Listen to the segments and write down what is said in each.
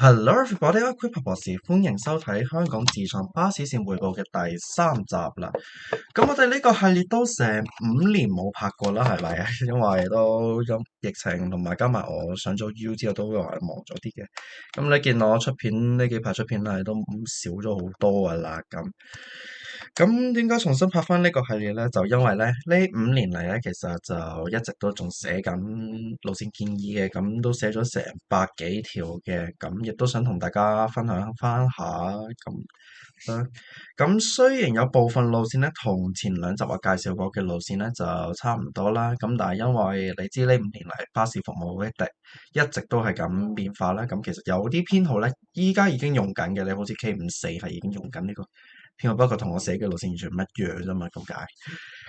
Hello everybody，我係 Quick 博士，歡迎收睇香港自創巴士線匯報嘅第3集啦。咁我哋呢個系列都成5年冇拍過啦，係咪啊？因為都因疫情同埋加埋我上咗 U 之後都話忙咗啲嘅。咁你見我出片呢幾排出片係都少咗好多噶啦。咁點解重新拍翻呢個系列咧？就因為咧呢5年嚟咧，其實就一直都仲寫緊路線建議嘅，咁都寫咗成百幾條嘅，咁亦都想同大家分享翻下咁。咁雖然有部分路線咧同前2集我介紹過嘅路線咧就差唔多啦，咁但係因為你知呢5年嚟巴士服務一直都係咁變化啦，咁其實有啲編號咧依家已經用緊嘅，你好似 K54係已經用緊呢個編號，不過同我寫嘅路線完全唔一樣啫嘛，咁解。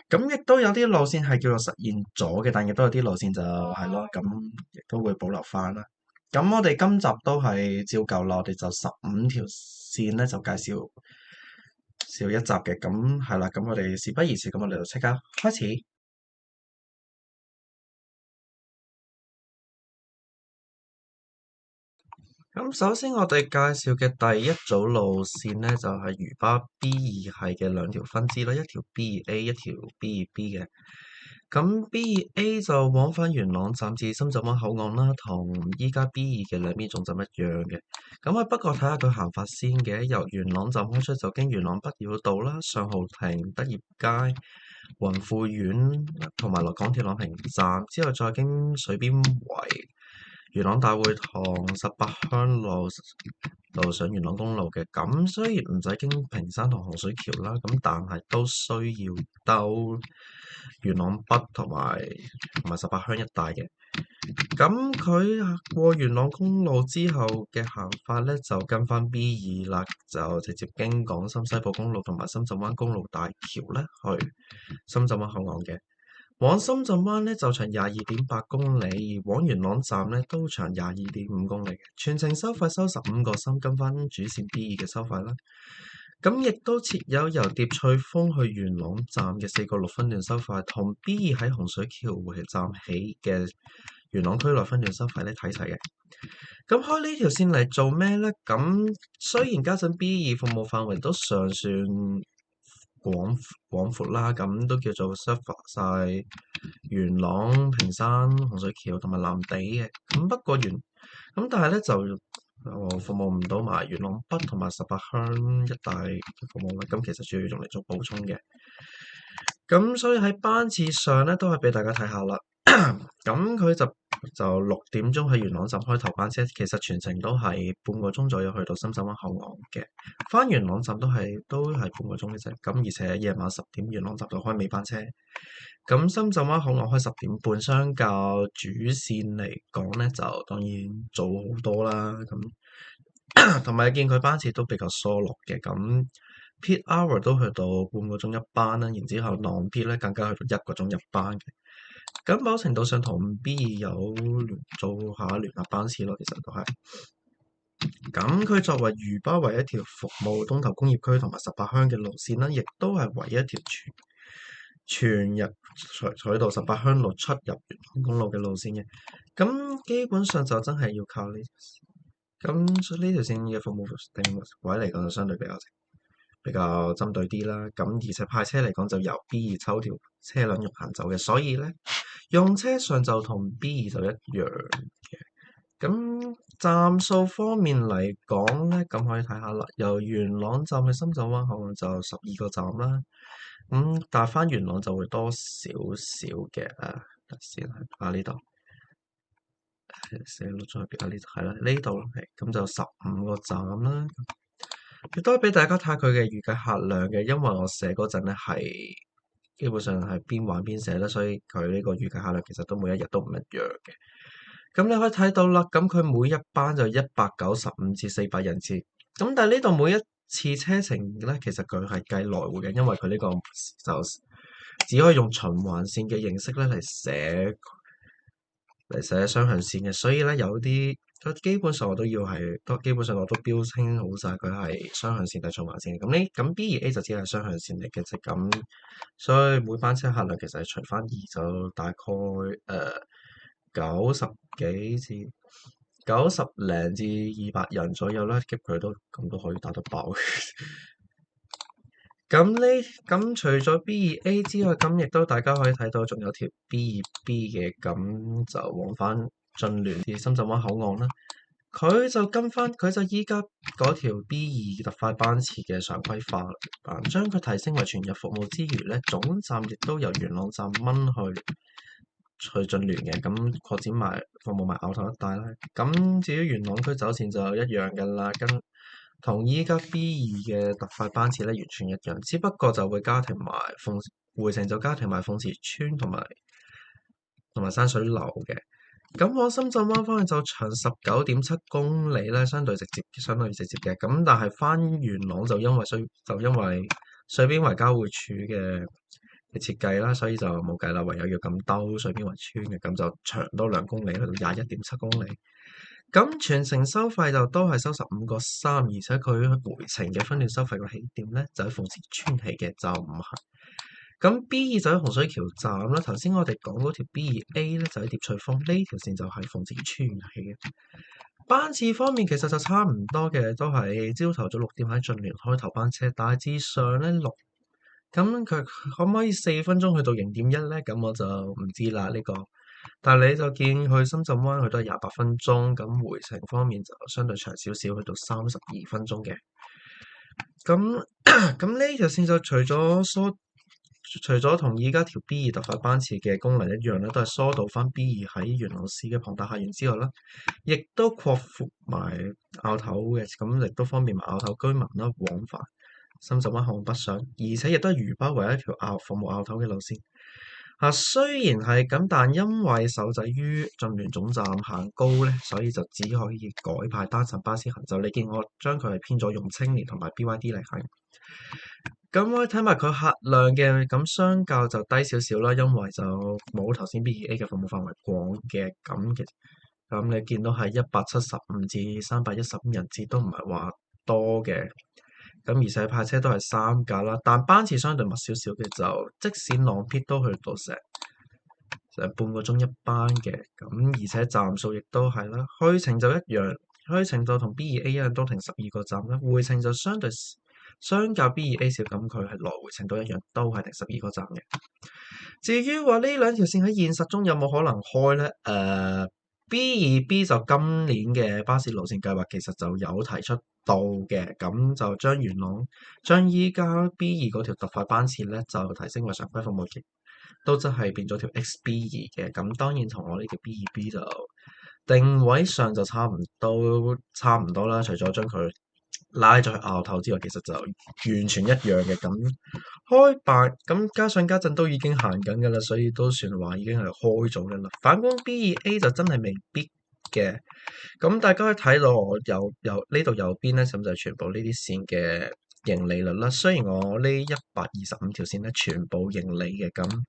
咁亦都有啲路線係叫做實現咗嘅，但亦都有啲路線就係咯，咁亦都會保留翻啦。咁我哋今集都係照舊啦，我哋就15條線咧就介紹少一集嘅，咁係啦，咁我哋事不宜遲，咁我哋就即刻開始。咁首先我哋介紹嘅第一組路線咧，就係漁巴 B2 系嘅2條分支啦，一條 B2A，一條 B2B 嘅。咁 B2A 就往返元朗站至深圳灣口岸啦，同依家 B2 嘅兩邊總站一樣嘅。咁啊，不過睇下佢行法先嘅，由元朗站開出就經元朗北繞道啦、上豪庭、德業街、雲富苑同埋落港鐵朗屏站，之後再經水邊圍、元朗大會堂、18鄉路上元朗公路嘅。咁雖然唔使經屏山同洪水橋啦，咁但係都需要兜元朗北同埋18鄉一帶嘅。咁佢過元朗公路之後嘅行法咧，就跟翻 B2 啦，就直接經港深西部公路同埋深圳灣公路大橋咧去深圳灣口岸嘅。往深圳灣咧就長22.8公里，而往元朗站咧都長22.5公里嘅。全程收費收15個三，跟翻主線 B2 嘅收費啦。咁亦都設有由蝶翠峰去元朗站嘅4個6分段收費，同 B2 喺洪水橋回站起嘅元朗區內分段收費咧睇齊嘅。咁開呢條線嚟做咩咧？咁雖然家陣 B2 服務範圍都尚算廣闊啦，咁都叫做 serve 晒元朗、屏山、洪水橋同埋藍地嘅。咁但係咧就服務唔到埋元朗北同埋18鄉一帶嘅服務啦。咁其實主要用嚟做補充嘅。咁所以喺班次上咧都係俾大家睇下啦。咁佢就6點鐘喺元朗站開頭班車，其實全程都係半個鐘左右去到深圳灣口岸嘅。返元朗站都係半個鐘嘅啫。咁而且夜晚10點元朗站就開尾班車。咁深圳灣口岸開10點半，相較主線嚟講咧，就當然早好多啦。咁同埋見佢班次都比較疏落嘅。咁 peak hour 都去到半個鐘一班啦，然之後 non-peak 咧更加去到1個鐘一班嘅。咁某程度上同 B2 有做下聯合班次咯，其實都係。咁佢作為漁巴唯一條服務東頭工業區同埋18鄉嘅路線啦，亦都係唯一一條全日取道18鄉路出入元朗公路嘅路線嘅。咁基本上就真係要靠呢條線。咁呢條線嘅服務定位嚟講就相對比較針對啲啦。咁而且派車嚟講就由 B2 抽條車輛肉行走嘅，所以咧用車上就同 B2 就一樣嘅。咁站數方面嚟講咧，咁可以睇下啦。由元朗站去深圳灣口岸就12個站啦。但係返元朗就會多少少嘅。先係呢度，寫錄咗喺呢度，係啦，呢度咯，咁就15個站啦。亦都俾大家睇下佢嘅預計客量嘅，因為我寫嗰陣咧係基本上係邊玩邊寫啦，所以佢呢個預計客量其實都每一日都唔一樣嘅。咁你可以睇到啦，咁佢每一班就195至400人次。咁但係呢度每一次車程咧，其實佢係計來回嘅，因為佢呢個就只可以用循環線嘅形式咧嚟寫雙向線嘅，所以咧有啲基本上我都基本上我都標清好晒佢係雙向線定循環線。咁 B2A 就只係雙向線嚟嘅啫。咁所以每班車客量其實係除翻2就大概90幾至90零至200人左右啦，夾佢都咁都可以打得爆。咁呢咁除咗 B2A 之外，咁亦都大家可以睇到，仲有條 B2B 嘅，咁就往返駿聯至深圳灣口岸啦。佢就依家嗰條 B2 特快班次嘅常規化版，將佢提升為全日服務之餘咧，總站亦都由元朗站掹去駿聯嘅，咁擴展埋服務埋牛頭一帶啦。咁至於元朗區走線就一樣㗎啦，同依家 B2 嘅特快班次咧完全一樣，只不過就會加停埋回程就加停埋鳳池村同埋山水樓嘅。咁往深圳灣方向就長19.7公里咧，相對直接嘅。咁但係翻元朗就因為水邊圍交匯處嘅設計啦，所以就冇計啦，唯有要咁兜水邊圍村嘅，咁就長多2公里，去到21.7公里。咁全程收費就都係收15.3，而且佢回程嘅分段收費個起點咧就喺鳳池村起嘅，就唔係。咁 B2 就喺洪水橋站啦，頭先我哋講嗰條 B2A 咧就喺蝶翠峰，呢條線就喺鳳池村起嘅。班次方面其實就差唔多嘅，都係朝頭早6點喺駿聯開頭班車，大致上咧咁佢可唔可以4分鐘去到0.1咧？咁我就唔知啦呢個。但係你就見去深圳灣佢都係28分鐘，咁回程方面就相對長少少，去到32分鐘嘅。咁咁呢條線就除咗同而家條 B2 特快班次嘅功能一樣咧，都係疏導翻 B2 喺元朗市嘅龐大客源之外啦，亦都擴闊埋坳頭嘅，咁亦都方便埋坳頭居民啦往返深圳灣口岸北上，而且亦都係如包圍一條服務坳頭嘅路線。雖然係咁，但因為受制於駿聯總站限高咧，所以就只可以改派單層巴士行走。你見我將佢係編咗用青年同埋 BYD 嚟行。咁我睇埋佢客量嘅，咁相較就低少少啦，因為就冇頭先 B2A 嘅服務範圍廣嘅。咁你見到係175至315人次都唔係話多嘅。咁而且派車都係3架啦，但班次相對密少少嘅，就即使浪撇都去到成半個鐘一班嘅。咁而且站數亦都係啦，去程就一樣，去程就同 B2A 一樣都停12個站啦，回程就相較 B2A 少，咁佢係來回程都一樣，都係停12個站嘅。至於話呢兩條線喺現實中有冇可能開呢？B2B 就今年嘅巴士路線計劃其實就有提出到嘅，咁就將依家 B2 嗰條特快班次咧就提升為常規服務嘅，都真係變咗條 XB2嘅。咁當然同我呢條 B2B 就定位上就差唔多啦，除咗將佢拉咗去坳頭之外，其實就完全一樣嘅。咁開辦咁加上家陣都已經行緊㗎啦，所以都算話已經係開咗㗎啦。反觀 B2A 就真係未必嘅。咁大家可以睇到我呢度右邊咧，咁就係全部呢啲線嘅盈利率啦。雖然我呢125條線咧全部盈利嘅，咁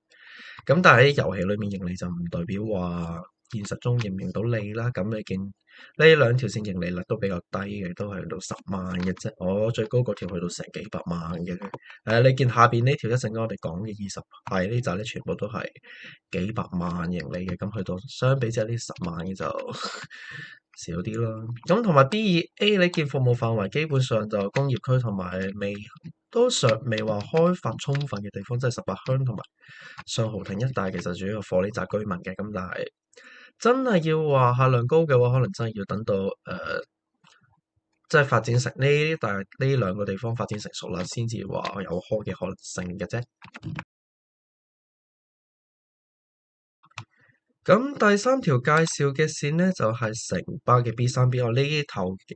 但係喺遊戲裏面盈利就唔代表話現實中盈唔盈到利啦。咁你見呢兩條線盈利率都比較低嘅，都係去到10萬嘅啫。我最高嗰條去到成幾百萬嘅。你見下邊呢條一陣間我哋講嘅20係呢紮咧，全部都係幾百萬盈利嘅。咁去到相比之下呢10萬嘅就少啲啦。咁同埋 B2A 你見服務範圍基本上就工業區同埋尚未話開發充分嘅地方，即係18鄉同埋上豪庭一帶，其實主要貨呢紮居民嘅。咁但係真係要話客量高嘅話，可能真係要等到即係發展成但係呢兩個地方發展成熟啦，先至話有開嘅可能性嘅啫。咁第三條介紹嘅線呢，就係城巴嘅 B3B，我呢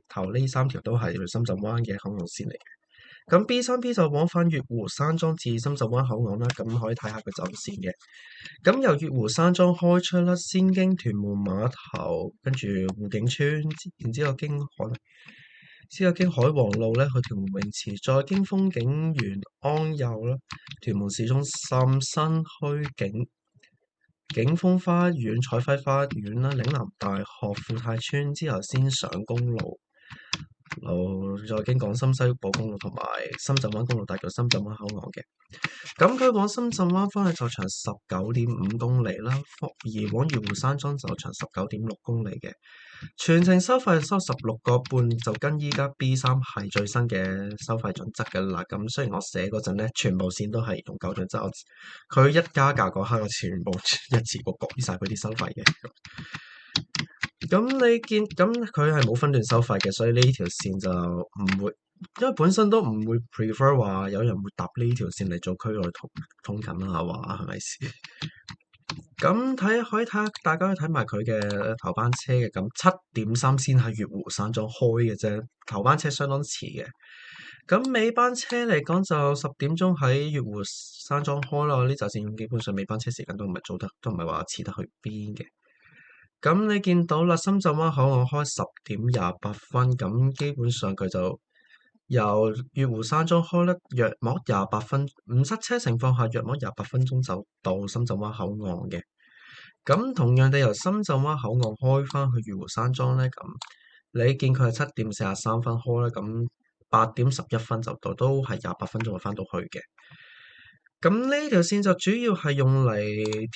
頭呢3條都係去深圳灣嘅口岸線嚟嘅。咁 B3B 就往返粵湖山莊至深圳灣口岸啦，咁可以睇下佢走線嘅。咁由粵湖山莊開出啦，先經屯門碼頭，跟住湖景村，然之後經海皇路咧去屯門泳池，再經風景園安佑啦，屯門市中心新墟景豐花園、彩輝花園啦，嶺南大學富泰村之後先上公路，路，再經廣深西部公路同埋深圳灣公路，大叫深圳灣口岸嘅。咁佢往深圳灣方向就長19.5公里啦，而往粵湖山莊就長19.6公里嘅。全程收費收16個半，就跟依家 B3係最新嘅收費準則嘅啦。咁雖然我寫嗰陣咧，全部線都係用舊準則，佢一加價嗰刻，我全部一次過改晒佢啲收費嘅。咁你見咁佢係冇分段收費嘅，所以呢條線就唔會，因為本身都唔會 prefer 話有人會搭呢條線嚟做區內通勤啦，係嘛？係咪先？咁可以睇下，大家可以睇埋佢嘅頭班車嘅。咁7點3先喺粵湖山莊開嘅啫，頭班車相當遲嘅。咁尾班車嚟講就10點鐘喺粵湖山莊開啦。呢紮線基本上尾班車時間都唔係早得，都唔係話遲得去邊嘅。咁你見到啦，深圳灣口岸開10點28分，咁基本上佢就由粵湖山莊開得約莫28分，唔塞車情況下約莫28分鐘就到深圳灣口岸嘅。咁同樣地由深圳灣口岸開返去粵湖山莊咧，咁你見佢係7點43分開啦，咁8點11分就到，都係28分鐘就返到去嘅。咁呢條線就主要係用嚟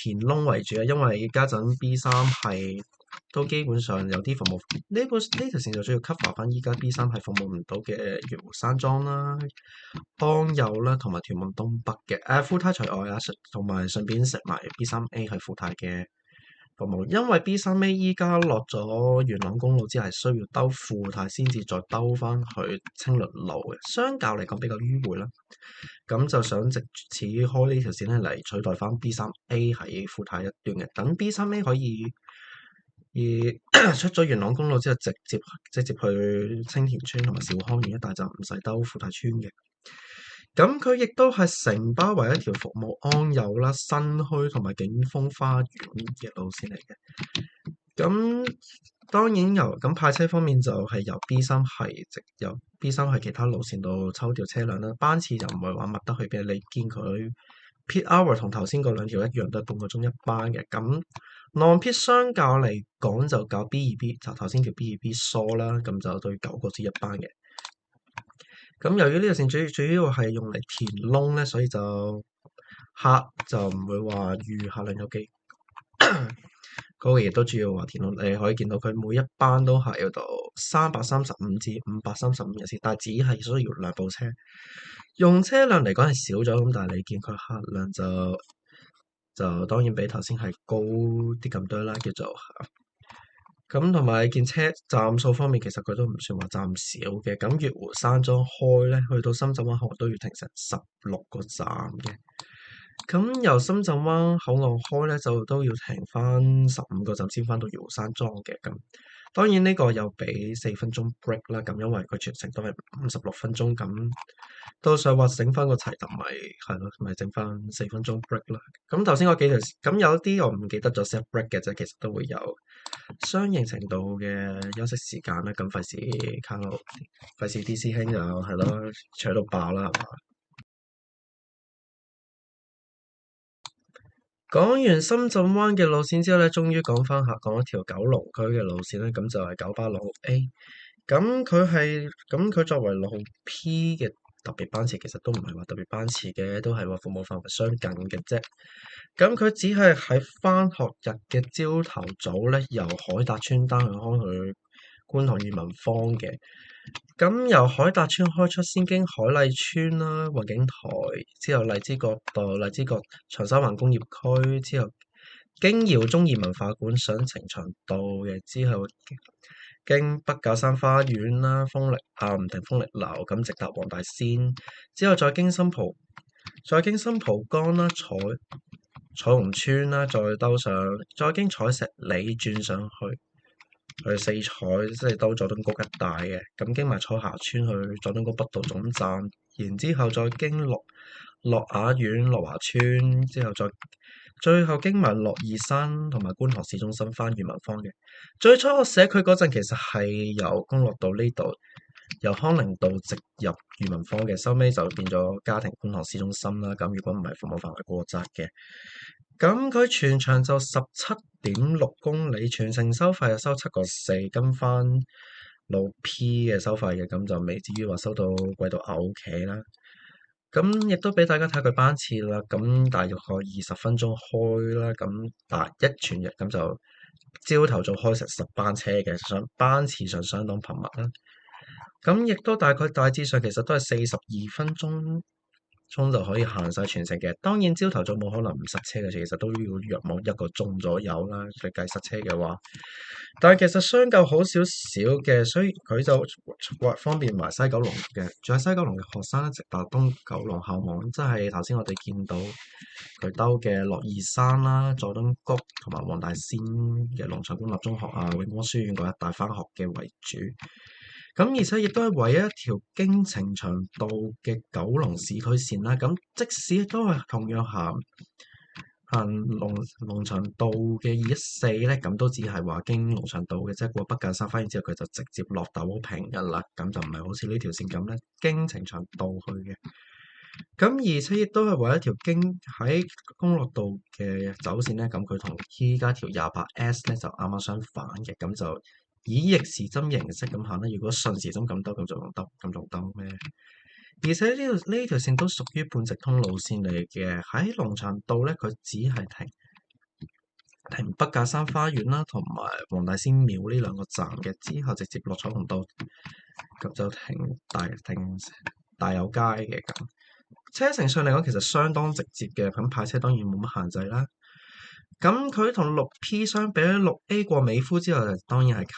填窿為主啊，因為家陣 B3係都基本上有啲服務，呢條線就主要 cover 翻依家 B3係服務唔到嘅粵湖山莊啦、康友啦同埋屯門東北嘅，富泰除外啊，同埋順便食埋 B3A 係富泰嘅服務，因為 B3A 依家落咗元朗公路之後係需要兜富泰先至再兜翻去青綠路嘅，相較嚟講比較迂迴啦。咁就想藉此開呢條線咧嚟取代翻 B3A 喺富泰一段嘅，等 B3A 可以而出咗元朗公路之後直接去青田村同埋兆康苑一帶，就唔使兜富泰村嘅。咁佢亦都係承包為一條服務安友啦、新墟同埋景峰花園嘅路線嚟嘅。咁當然咁派車方面就係由 B3由 B3係其他路線度抽調車輛啦，班次就唔係話密得去邊，你見佢 peak hour 同頭先嗰兩條一樣，都係半個鐘一班嘅。咁 non-peak 相較嚟講就較 B2B 就頭先條 B2B 疏啦，咁就對9個字一班嘅。咁由於呢條線主要係用嚟填窿咧，所以客就唔會話預客量有幾嗰個，亦都主要話填窿。你可以見到佢每一班都係有到335至535人次，但係只係需要2部車，用車輛嚟講係少咗，咁但係你見佢客量就當然比頭先係高啲咁多啦，叫做。咁同埋見車站數方面，其實佢都唔算話站少嘅。咁粵湖山莊開咧，去到深圳灣口岸都要停成16個站嘅。咁由深圳灣口岸開咧，就都要停翻15個站先翻到粵湖山莊嘅。咁當然呢個有俾4分鐘 break 啦。咁因為佢全程都係56分鐘，咁都想話整翻個齊頭，咪係咯，咪整翻4分鐘 break 啦。咁頭先嗰幾條，咁有啲我唔記得咗 set break 嘅啫，其實都會有相應程度嘅休息時間啦。咁費事啲師兄就係咯，搶到爆啦，係嘛？講完深圳灣嘅路線之後咧，終於講一條九龍區嘅路線咧，咁就係986A。咁佢作為6號 P 嘅特別班次，其實都唔係話特別班次嘅，都係話服務範圍相近嘅啫。咁佢只係喺返學日嘅朝頭早咧，由海達村單向開去觀塘裕民坊嘅。咁由海達村開出，先經海麗村啦、雲景台，之後荔枝角道、荔枝角長沙灣工業區，之後經饒宗頤文化館上呈祥道嘅，之後經北滘山花園啦、豐力樓，咁直達黃大仙，之後再經新蒲崗啦、彩虹村啦，再經彩石里轉上去四彩，即係兜佐敦谷一帶嘅，咁經埋彩霞村去佐敦谷北道總站，然之後再經樂雅苑、樂華村，之後最後經埋樂義山同埋觀塘市中心返裕民坊嘅。最初我寫佢嗰陣，其實係由公樂道呢度，由康寧道直入裕民坊嘅，收尾就變咗家庭觀塘市中心啦。咁如果唔係服務範圍過窄嘅。咁佢全長就17.6公里，全程收費就收7個4，跟翻路 P 嘅收費嘅，咁就未至於話收到貴到嘔企啦。咁亦都俾大家睇佢班次啦，咁大約可20分鐘開啦，咁一全日咁就朝頭早開成10班車嘅，班次上相當頻密啦。咁亦都大致上其實都係42分鐘就可以行晒全程嘅。當然朝頭早冇可能唔塞車嘅，其實都要約莫1個鐘左右啦，你計塞車嘅話。但係其實相較好少少嘅，所以佢就方便埋西九龍嘅，住喺西九龍嘅學生咧，直達東九龍校網，即係頭先我哋見到佢兜嘅樂怡山啦、佐敦谷同埋黃大仙嘅龍翔官立中學啊、永光書院嗰一帶返學嘅為主。咁而且亦都係唯一一條經呈祥道嘅九龍市區線啦。咁即使都係同樣行龍翔道嘅214咧，咁都只係話經龍翔道嘅啫，過北架山花園之後佢就直接落豆坪噶啦，咁就唔係好似呢條線咁咧經呈祥道去嘅。咁而且亦都係唯一一條經喺公樂道嘅走線咧，咁佢同依家條28S 咧就啱啱相反嘅，咁就以逆時針形式咁行啦。如果順時針咁兜，咁就用兜，咁仲兜咩？而且呢條線都屬於半直通路線嚟嘅。喺龍翔道咧，佢只係停北架山花園啦，同埋黃大仙廟呢兩個站嘅，之後直接落彩虹道，咁就停大有街嘅咁。車程上嚟講，其實相當直接嘅，咁派車當然冇乜限制啦。咁佢同6P 相比咧，6A 過美孚之後，當然係近，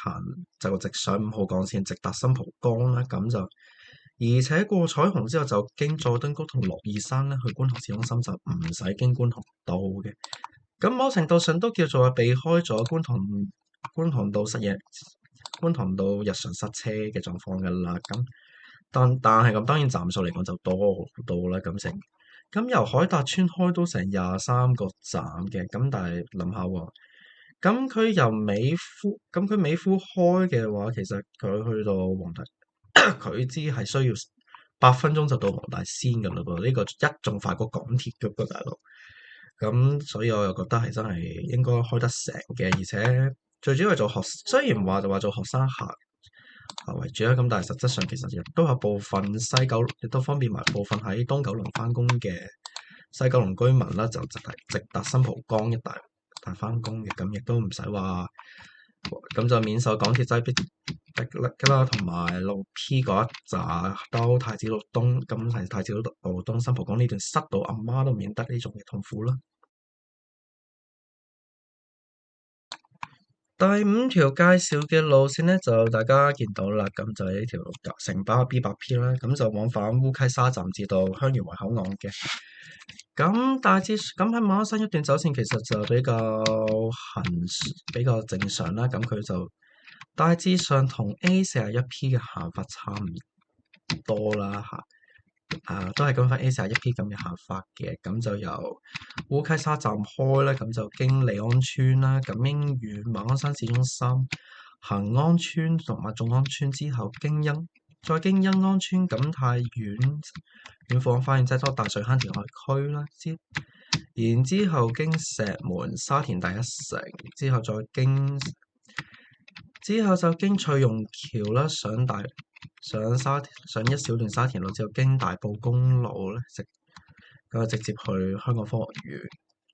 就直上5號幹線，直達新蒲崗啦。咁就而且過彩虹之後，就經佐敦谷同樂怡山咧去觀塘市中心，就唔使經觀塘道嘅。咁某程度上都叫做避開咗觀塘道日常塞車嘅狀況㗎啦。咁但係咁，當然站數嚟講就多好多啦。咁由海達邨開都成23個站嘅，咁但係諗下喎，咁佢由美孚開嘅話，其實佢去到黃大，佢只係需要8分鐘就到黃大仙㗎啦噃，呢個仲快過港鐵㗎噃，大佬。咁所以我又覺得係真係應該開得成嘅，而且最主要係雖然話做學生客為主啦，咁但係實質上其實亦都有部分亦都方便埋部分喺東九龍返工嘅西九龍居民啦，就直達新蒲崗一帶返工嘅，咁亦都唔使話，咁就免受港鐵擠逼啦，同埋路 P 嗰一紮兜太子路東，咁係太子路東新蒲崗呢段塞到阿媽都免得呢種嘅痛苦啦。第5條介紹嘅路線咧，就大家見到啦，咁就係呢條城巴 B8P 啦，咁就往返烏溪沙站至到香園圍口岸嘅。咁喺馬鞍山一段走線其實就比較正常啦，咁佢就大致上同 A41P 嘅行法差唔多啦嚇。都係跟翻 A41P 咁嘅行法嘅，咁就由烏溪沙站開啦，咁就經利安村啦，咁經完馬鞍山市中心、恒安村同埋眾安村之後，再經欣安村、錦泰苑、遠富花園、擠多大水坑填海區啦，然之後經石門、沙田第一城，之後就經翠榕橋啦，上一小段沙田路之後經大埔公路咧，直接去香港科學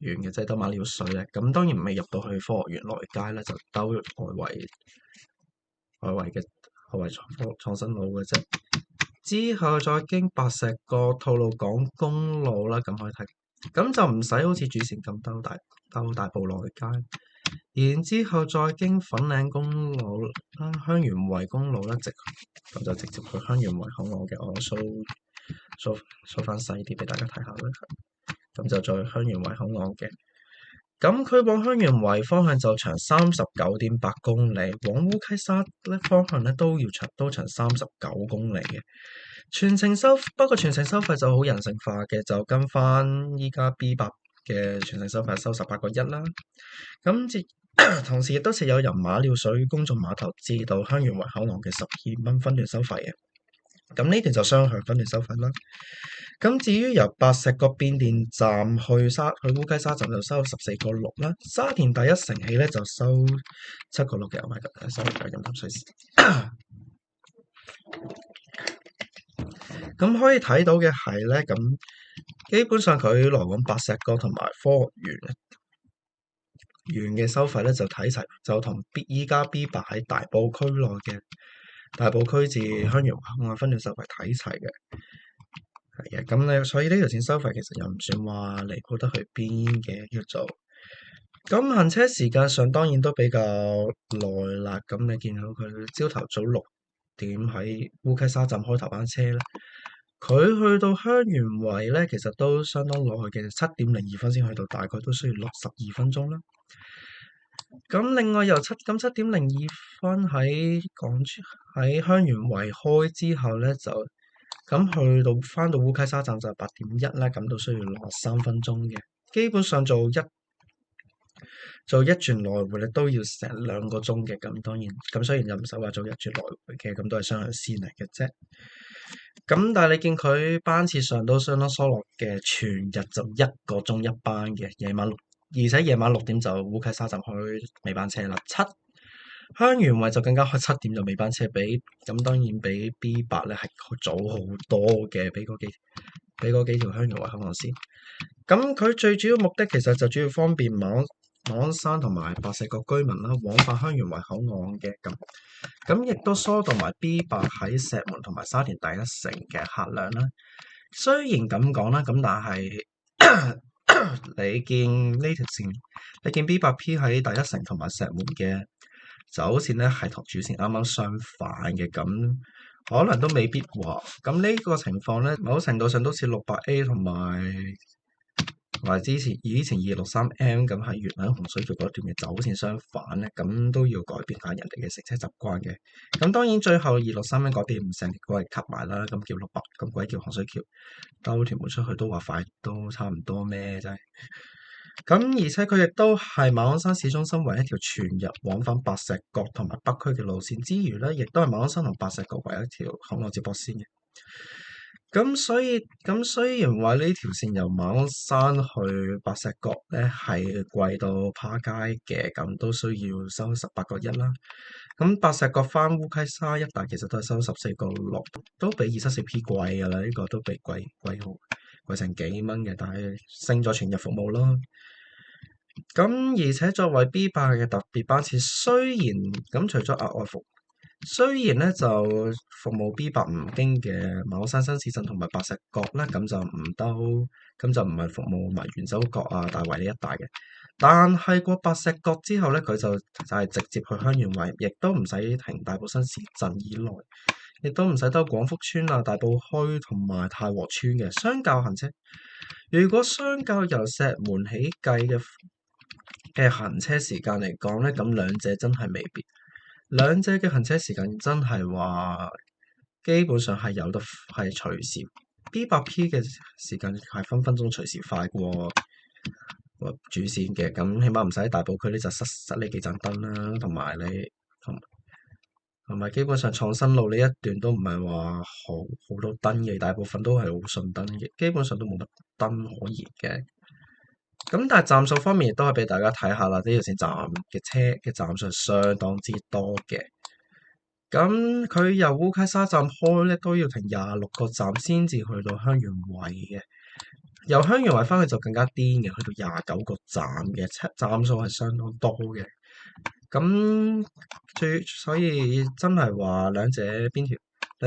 園嘅，即係兜馬料水咧。咁當然未入到去科學園內街咧，就兜外圍嘅創新路嘅啫。之後再經白石角吐露港公路啦，咁可以睇，咁就唔使好似主線咁兜大埔內街。然之後再經粉嶺公路啦、香園圍公路啦，咁就直接去香園圍口岸嘅。我掃翻細啲俾大家睇下啦。咁就再香園圍口岸嘅。咁佢往香園圍方向就長39.8公里，往烏溪沙方向咧都長39公里嘅。不過全程收費就好人性化嘅，就跟翻依家 B8嘅全程收費收18.1啦。咁同時亦都設有由馬料水公眾碼頭至到香園圍口岸嘅12蚊分段收費嘅。咁呢段就雙向分段收費啦。咁至於由白石角變電站去烏溪沙站就收14.6啦，沙田第一城起咧就收7.6嘅，我咪收咗飲啖水先。咁可以睇到嘅係咧，咁基本上佢來往白石角同埋科學園嘅收費咧就睇齊，就同依家 B8喺大埔區內嘅大埔區至香園圍口岸分段收費睇齊嘅。係嘅，咁咧，所以呢條線收費其實又唔算話離譜得去邊嘅叫做。咁行車時間上當然都比較耐啦。咁你見到佢朝頭早6點喺烏溪沙站開頭班車咧，佢去到香園圍咧，其實都相當耐嘅，7:02先去到，大概都需要62分鐘啦。咁另外7:02喺香園圍開之後咧，就咁去到翻到烏溪沙站就8:01啦，咁都需要63分鐘嘅。基本上做一轉來回咧都要成2個鐘嘅。咁當然咁雖然又唔使話做一轉來回嘅，咁都係雙向線嚟嘅啫。咁但係你見佢班次上都相當疏落嘅，全日就1個鐘一班嘅，而且夜晚6點就烏溪沙站開尾班車啦。香園圍就更加開7點就尾班車，咁當然比 B8咧係早好多嘅，比嗰幾條香園圍口岸線。咁佢最主要目的其實就主要方便馬鞍山同埋白石角居民啦，往返香園圍口岸嘅。咁亦都疏導埋 B8喺石門同埋沙田第一城嘅客量啦。雖然咁講啦，咁但係你見呢條線，你見 B8P 喺第一城同埋石門嘅走線咧，係同主線啱啱相反嘅，咁可能都未必話。咁呢個情況咧，某程度上都似68A 同埋以前263M 咁喺元朗洪水橋嗰段嘅走線相反咧，咁都要改變下人哋嘅乘車習慣嘅。咁當然最後263M 改變唔成，過嚟吸埋啦，咁叫68，咁鬼叫洪水橋兜屯門出去都話快，都差唔多咩真係。咁而且佢亦都係馬鞍山市中心唯一條全日往返白石角同埋北區嘅路線之餘咧，亦都係馬鞍山同白石角唯一條口岸接駁線嘅。咁雖然話呢條線由馬鞍山去白石角咧係貴到趴街嘅，咁都需要收18.1啦。咁白石角返烏溪沙一帶其實都係收14.6，都比274P 貴㗎啦，呢個都比貴成幾蚊嘅，但係升咗全日服務咯。咁而且作為 B8嘅特別班次，雖然咁除咗額外雖然咧就服務 B8唔經嘅馬鞍山新市鎮同埋白石角咧，咁就唔係服務埋元洲角啊、大圍呢一帶嘅。但係過白石角之後咧，佢就係直接去香園圍，亦都唔使停大埔新市鎮以內，亦都唔使兜廣福村啊、大埔墟同埋太和村嘅。相較行車，如果相較由石門起計嘅行車時間嚟講咧，咁兩者真係未必。兩者嘅行車時間真係話，基本上係有得係隨時 B8P 嘅時間係分分鐘隨時快過主線嘅，咁起碼唔使喺大埔區呢就塞呢幾盞燈啦，同埋基本上創新路呢一段都唔係話好多燈嘅，大部分都係好順燈嘅，基本上都冇乜燈可言嘅。咁但係站數方面亦都係俾大家睇下啦，呢條線站嘅車嘅站數係相當之多嘅。咁佢由烏溪沙站開咧都要停26個站先至去到香園圍嘅，由香園圍翻去就更加癲嘅，去到29個站嘅，站數係相當多嘅。咁所以真係話兩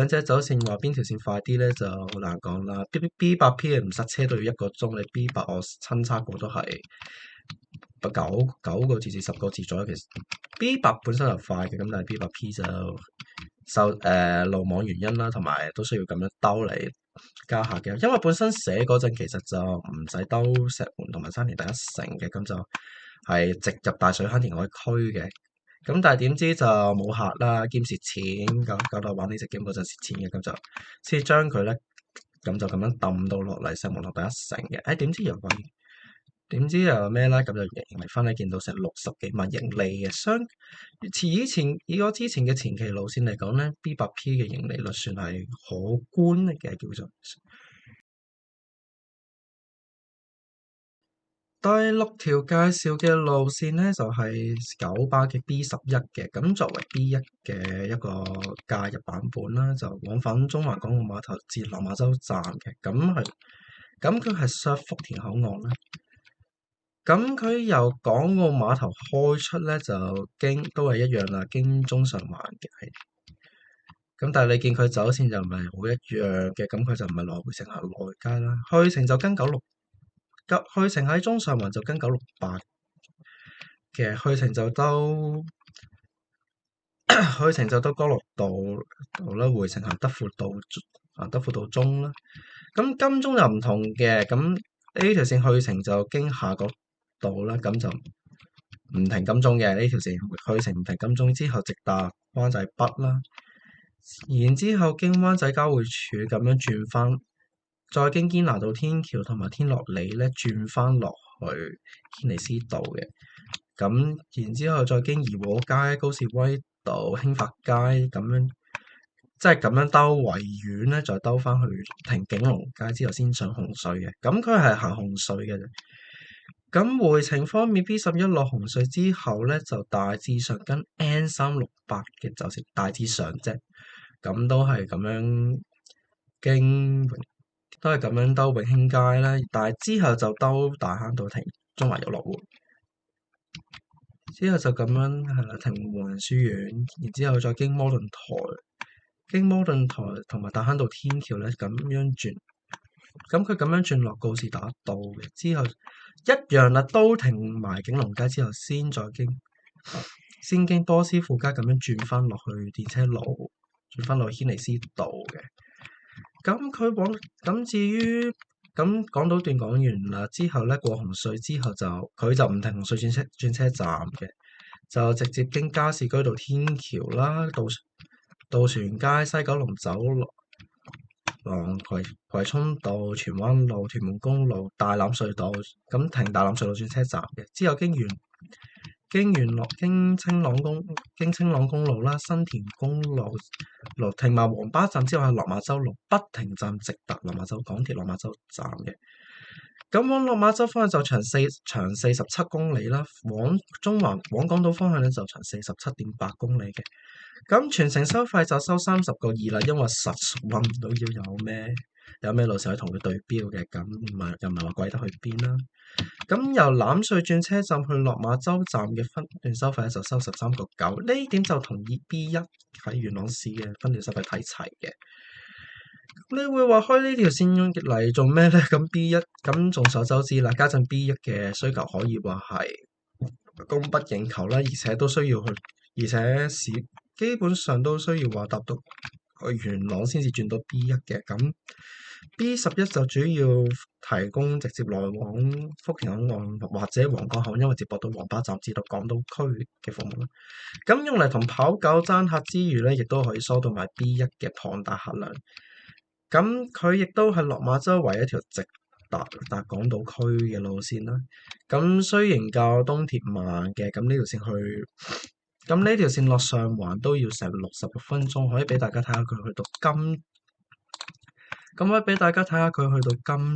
者走線話邊條線快啲咧就好難講啦。B8P 唔塞車都要1個鐘，你 B8我親測過都係9個字至10個字左右。其實 B8 本身就快嘅，咁但係 B8P 就受路網原因啦，同埋都需要咁樣兜嚟加下嘅。因為本身寫嗰陣其實就唔使兜石門同埋沙田第一城嘅，咁就係直入大水坑填海區嘅。咁但係點知就冇客啦，兼蝕錢，搞到玩呢隻 game 嗰陣蝕錢嘅，咁就先將佢咧，咁就咁樣抌到落嚟石門同第一城嘅。點知又咩咧？咁就盈利翻咧，見到成60幾萬盈利嘅。以我之前嘅前期路線嚟講咧，B8P 嘅盈利率算係可觀嘅叫做。第六條介紹嘅路線咧就係九巴嘅 B11嘅，咁作為 B1嘅一個假日版本啦，就往返中環港澳碼頭至落馬洲站嘅，咁佢係削福田口岸啦。咁佢由港澳碼頭開出咧，就都係一樣啦，經中上環嘅係。咁但係你見佢走線就唔係好一樣嘅，咁佢就唔係來回程行內街啦，去程就跟去程喺中上環就跟968嘅，去程就兜干諾道啦，回程行德輔道中啦。咁金鐘又唔同嘅，咁呢條線去程就經夏慤道啦，咁就唔停金鐘嘅呢條線，去程唔停金鐘之後直達灣仔北啦，然之後經灣仔交匯處咁樣轉翻，再經堅拿道天橋同埋天樂里咧轉翻落去軒尼詩道嘅，咁然之後再經怡和街、高士威道、興發街咁樣，即係咁樣兜維園咧，再兜翻去停景隆街之後先上紅隧嘅，咁佢係行紅隧嘅啫。咁回程方面，B11落紅隧之後咧，就大致上跟 N368嘅走線大致上啫，咁都係咁樣都係咁樣兜永興街啦，但係之後就兜大坑道停中華遊樂會，之後就咁樣係啦，停華人書院，然之後再經摩頓台同埋大坑道天橋咧咁樣轉，咁佢咁樣轉落告士打道嘅，之後一樣啦，都停埋景隆街之後先經波斯富街咁樣轉翻落去電車路，轉翻落去軒尼詩道嘅。咁至於咁港島段講完啦，之後咧過紅隧之後佢就唔停紅隧轉車站嘅，就直接經加士居道天橋啦，渡船街、西九龍走廊、葵涌道、荃灣路、屯門公路、大欖隧道，咁停大欖隧道轉車站嘅，之後經青朗公路啦、新田公路停埋黃巴站之後係落馬洲路不停站直達落馬洲港鐵落馬洲站嘅。咁往落馬洲方向就長47公里啦，往港島方向咧就長47.8公里嘅。咁全程收費就收30個2啦，因為實揾唔到要有咩路線去同佢對標嘅，咁又唔係話貴得去邊啦。咁由欖隧轉車站去落馬洲站嘅分段收費就收13個9，呢點就同意 B1 喺元朗市嘅分段收費睇齊嘅。你會話開呢條線嚟做咩呢？咁 B1 咁眾所周知啦，家陣 B1 嘅需求可以話係供不應求啦，而且基本上都需要話搭到去元朗先至轉到 B1 嘅。咁 B11就主要提供直接來往福田口岸或者皇崗口岸，因為接駁到黃巴站至到港島區嘅服務啦。咁用嚟同跑狗爭客之餘咧，亦都可以疏導埋 B1 嘅龐大客量。咁佢亦都係落馬洲唯一一條直達港島區嘅路線啦。咁雖然較東鐵慢嘅，咁呢條線落上環都要成66分鐘，可以俾大家睇下佢去到金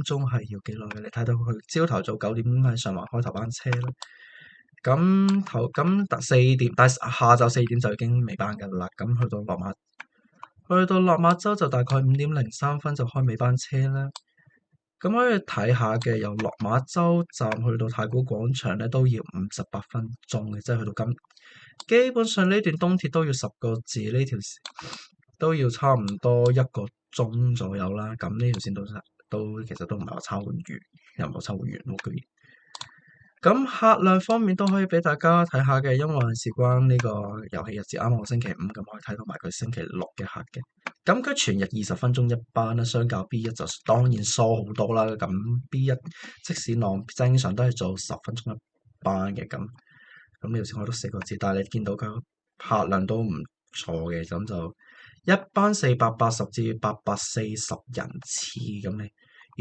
鐘係要幾耐嘅？你睇到佢朝頭早9點喺上環開頭班車啦。但係下晝4點就已經尾班㗎啦。咁去到落馬洲就大概5點03分就開尾班車啦。咁可以睇下嘅，由落馬洲站去到太古廣場咧都要58分鐘嘅，即係去到基本上呢段東鐵都要10個字，呢條都要差唔多1個鐘左右啦。咁呢條線都其實都唔係話差好遠，又唔係差好遠喎居然。咁客量方面都可以俾大家睇下嘅，因為事關呢個遊戲日子啱好星期五，咁可以睇到埋佢星期六嘅客嘅。咁佢全日20分鐘一班啦，相較 B1 就當然疏好多啦。咁 B1 即使正常都係做10分鐘一班嘅，咁呢條線我都4個字，但係你見到佢客量都唔錯嘅，咁就一班480至840人次咁你。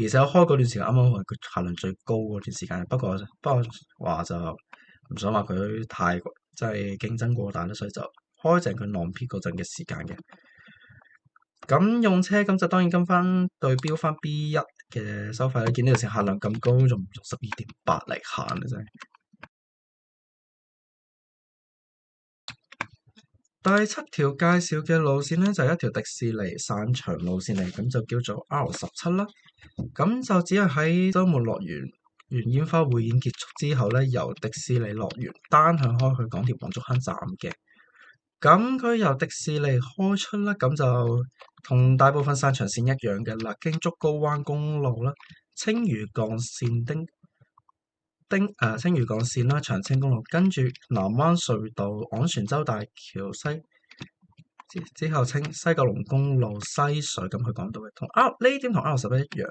而且我開嗰段時間啱啱係佢客量最高嗰段時間，不過話就唔想話佢太即係競爭過大啦，所以就開正佢浪 peak 嗰陣嘅時間嘅。咁用車咁就當然跟翻對標翻 B1 嘅收費咧，見呢條線限量咁高，仲唔用12.8嚟行啊！真係。第七條介紹嘅路線咧，就係一條迪士尼散場路線嚟，咁就叫做 R17啦。咁就只係喺週末樂園完煙花匯演結束之後咧，由迪士尼樂園單向開去港鐵黃竹坑站嘅。咁佢由迪士尼開出啦，咁就同大部分散場線一樣嘅啦，經竹篙灣公路啦、青嶼幹線、青嶼幹線啦、長青公路，跟住南灣隧道、昂船洲大橋之後西九龍公路西隧咁去港島嘅，同呢點同 R11一樣。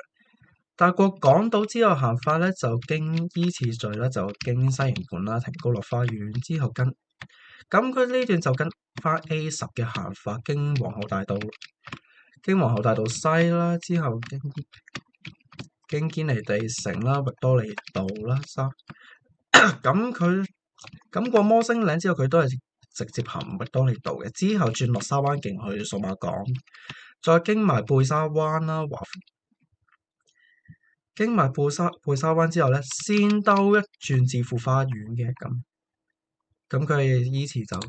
但係過港島之後行法咧，就經依次序咧，就經西營盤啦、停高樂花園之後咁佢呢段就跟翻 A10嘅行法，經皇后大道西啦，之後經堅尼地城啦、域多利道啦，咁佢過摩星嶺之後，佢都係直接行域多利道嘅，之後轉落沙灣徑去數碼港，再經埋貝沙灣啦、經埋貝沙灣之後咧，先兜一轉至富花園嘅咁佢依次走，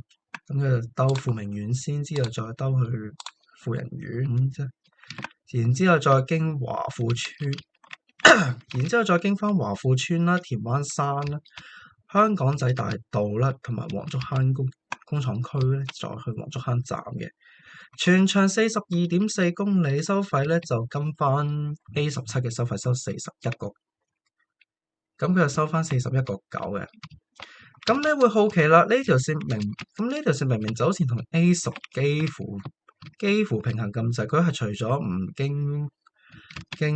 咁佢就兜富明苑先，之後再兜去富人苑啫，然之後再經華富村，然之後再經翻華富村啦、田灣山啦、香港仔大道啦，同埋黃竹坑工廠區咧，再去黃竹坑站嘅。全長42.4公里，收費咧就跟翻 A17嘅收費收41個，咁佢就收翻41.9嘅。咁你會好奇啦，呢條線明明走線同 A10幾乎平衡咁滯，佢係除咗唔經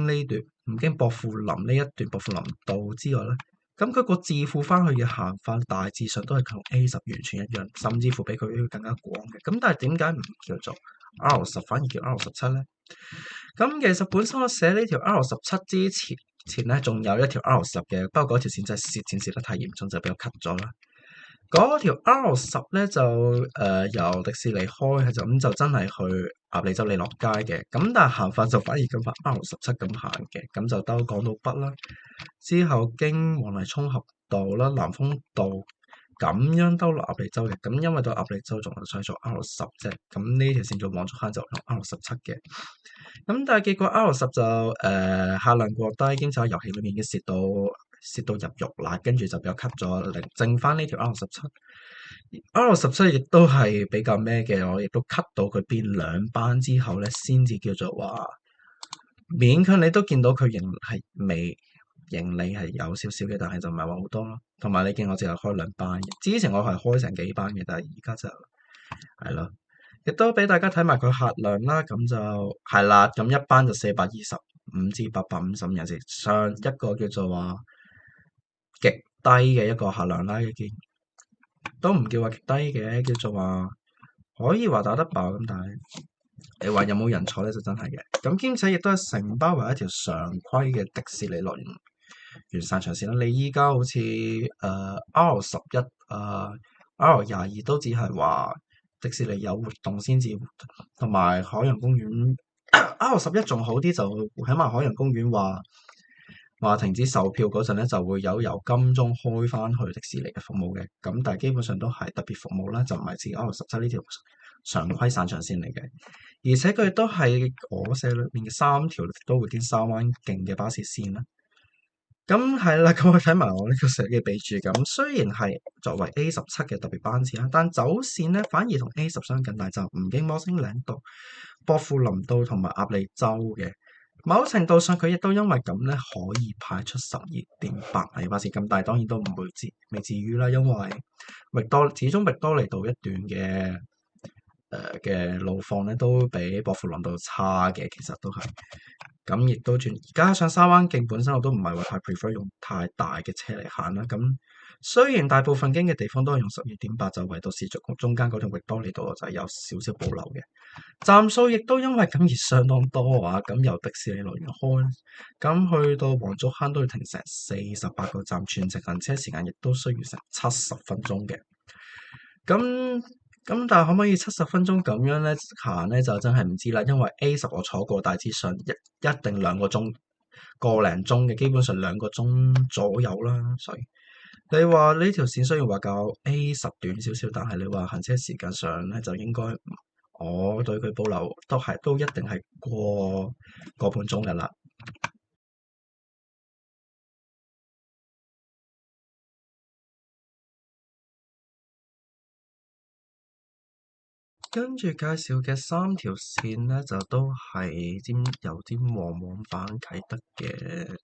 呢段唔經薄扶林呢一段薄扶林道之外咧，咁佢個自負翻去嘅行法大致上都係同 A10完全一樣，甚至乎比佢更加廣嘅。咁但係點解唔叫做 R10 反而叫 R17咧？咁其實本身我寫呢條 R17之前咧，仲有一條 R10嘅，不過嗰條線真係蝕錢蝕得太嚴重，就俾我 cut 咗啦。嗰條 R10咧就由迪士尼開，就真係去鴨脷洲利樂街嘅，咁但係行法就反而跟翻 R17咁行嘅，咁就兜港島北啦，之後經黃泥涌峽道啦、南豐道咁樣兜落鴨脷洲嘅，咁因為到鴨脷洲仲係想做 R10啫，咁呢條線做黃竹坑就用 R17嘅，咁但係結果 R10就客量過低，兼且喺遊戲裏面已經蝕到入肉啦，跟住就俾我 cut 咗，剩翻呢條 R17 亦都係比較咩嘅，我亦都 cut 到佢變兩班之後咧，先至叫做話勉強你都見到佢盈利係有少少嘅，但係就唔係話好多咯。同埋你見我淨係開兩班嘅，之前我係開成幾班嘅，但係而家就係咯，亦都俾大家睇埋佢客量啦。咁就係啦，咁一班就425至855人次，上一個叫做話極低嘅一個客量啦，都唔叫話極低嘅，叫做話可以話打得爆咁，但係你話有冇人坐咧就真係嘅。咁兼且亦都係承包為一條常規嘅迪士尼樂園完散長線啦。你依家好似R11R22都只係話迪士尼有活動先至，同埋海洋公園 R11仲好啲，就起碼海洋公園話停止售票嗰陣咧，就會由金鐘開翻去迪士尼嘅服務嘅。咁但係基本上都係特別服務啦，就唔係似 R17呢條常規散場線嚟嘅。而且佢亦都係我寫裏面嘅3條都會經沙灣徑嘅巴士線啦。咁係啦，咁我睇埋我呢個寫嘅備註咁，雖然係作為 A17嘅特別班次啦，但走線咧反而同 A10相近，但就唔經摩星嶺道、薄扶林道同埋鴨脷洲嘅。某程度上，佢亦都因為咁咧，可以派出12.8米巴士咁，但係當然都未至於啦，因為始終域多利道一段嘅路況咧，都比薄扶林道差嘅，其實都係。咁亦都加上沙灣徑本身我都唔係話太 prefer 用太大嘅車嚟行啦。咁雖然大部分經嘅地方都係用12.8，就唯獨是中間嗰條域多利道就係有少少保留嘅。站數亦都因為咁而相當多啊！咁由迪士尼樂園開，咁去到黃竹坑都要停成48個站，全程行車時間亦都需要成70分鐘嘅。咁但係可唔可以70分鐘咁樣咧行咧就真係唔知啦，因為 A10我坐過，大致上一定2個鐘個零鐘嘅，基本上2個鐘左右啦。所以你話呢條線雖然話較 A10短少少，但係你話行車時間上咧就應該，我對佢保留都一定係過個半鐘㗎啦。跟住介紹嘅3條線咧，就都係由尖旺往返啟德嘅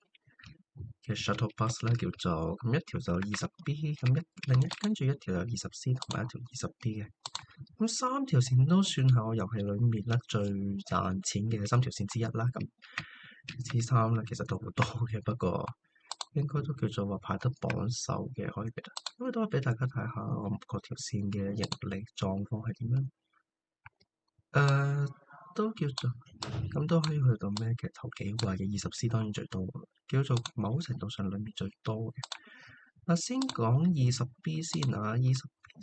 shuttle bus 咧，叫做咁一條就20B，跟住一條有20C 同埋一條20B 嘅。咁3條線都算係我遊戲裏面咧最賺錢嘅3條線之一啦。咁 T3咧其實都好多嘅，不過應該都叫做話排得榜首嘅，可以俾因為都可以俾大家睇下我嗰條線嘅盈利狀況係點樣。都叫做咁都可以去到咩嘅頭幾位嘅20C當然最多，叫做某程度上裡面最多嘅。先講20B 先啊，20B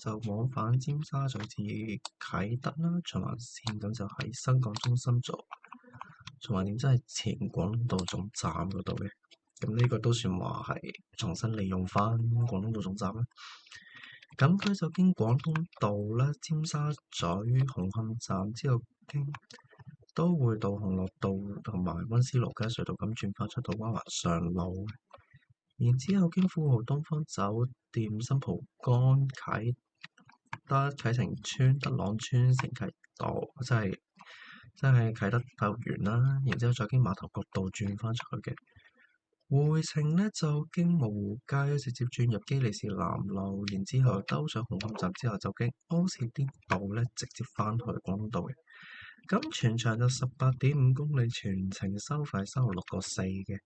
就往返尖沙咀至啟德啦，循環線咁就喺新港中心做循環點，即係前廣東道總站嗰度嘅。咁呢個都算話係重新利用翻廣東道總站啦。咁佢就經廣東道啦、尖沙咀、紅磡站之後都會到紅樂道同埋溫思勞街隧道咁轉翻出到灣環上路，然之後經富豪東方酒店、新蒲崗、啟晴邨、德朗村、承啟道，即係啟德體育園啦，然之後再經碼頭角道轉翻出去嘅。回程呢，就經蕪湖街直接轉入機利士南路，然之後兜上紅磡站之後就經柯士甸道呢直接翻去廣東道嘅。咁全長就18.5公里，全程收費收6.4嘅。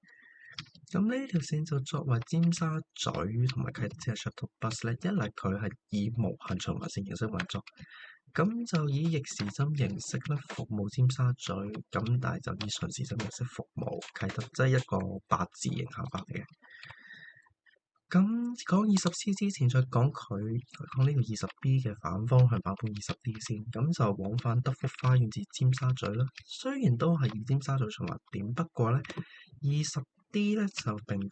咁呢條線就作為尖沙咀同埋啟德嘅 shuttle bus 咧，一嚟佢係以無限循環線形式運作，咁就以逆時針形式咧服務尖沙咀，咁但係就以順時針形式服務啟德，即係一個8字形行法嚟嘅。咁講 20C 之前，再講呢個 20B 嘅反方向版本 20D 先，咁就往返德福花園至尖沙咀啦。雖然都係以尖沙咀循環點，不過咧 20D 咧就並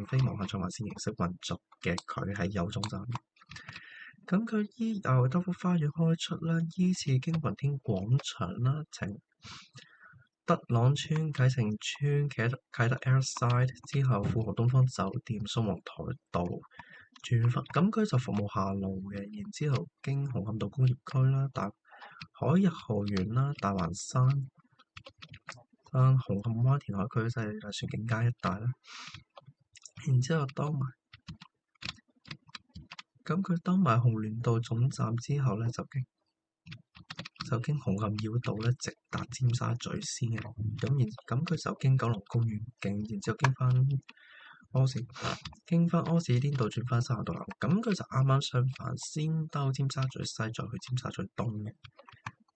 非無限循環線形式運作嘅，佢係有總站。咁佢由德福花園開出啦，依次經雲天廣場啦、德朗村、啟晴邨、啟德 Airside 之後，富豪東方酒店、宋皇臺道轉返，咁佢就服務下路嘅。然之後經紅磡道工業區啦、海逸豪園啦、大環山、紅磡灣填海區，即係船景街一帶啦。然之後佢兜埋紅聯道總站之後咧，就經紅磡繞道咧，直達尖沙咀先嘅。咁佢就經九龍公園徑，然之後經翻柯士甸道轉翻西行道南。咁佢就啱啱相反，先兜尖沙咀西，再去尖沙咀東嘅。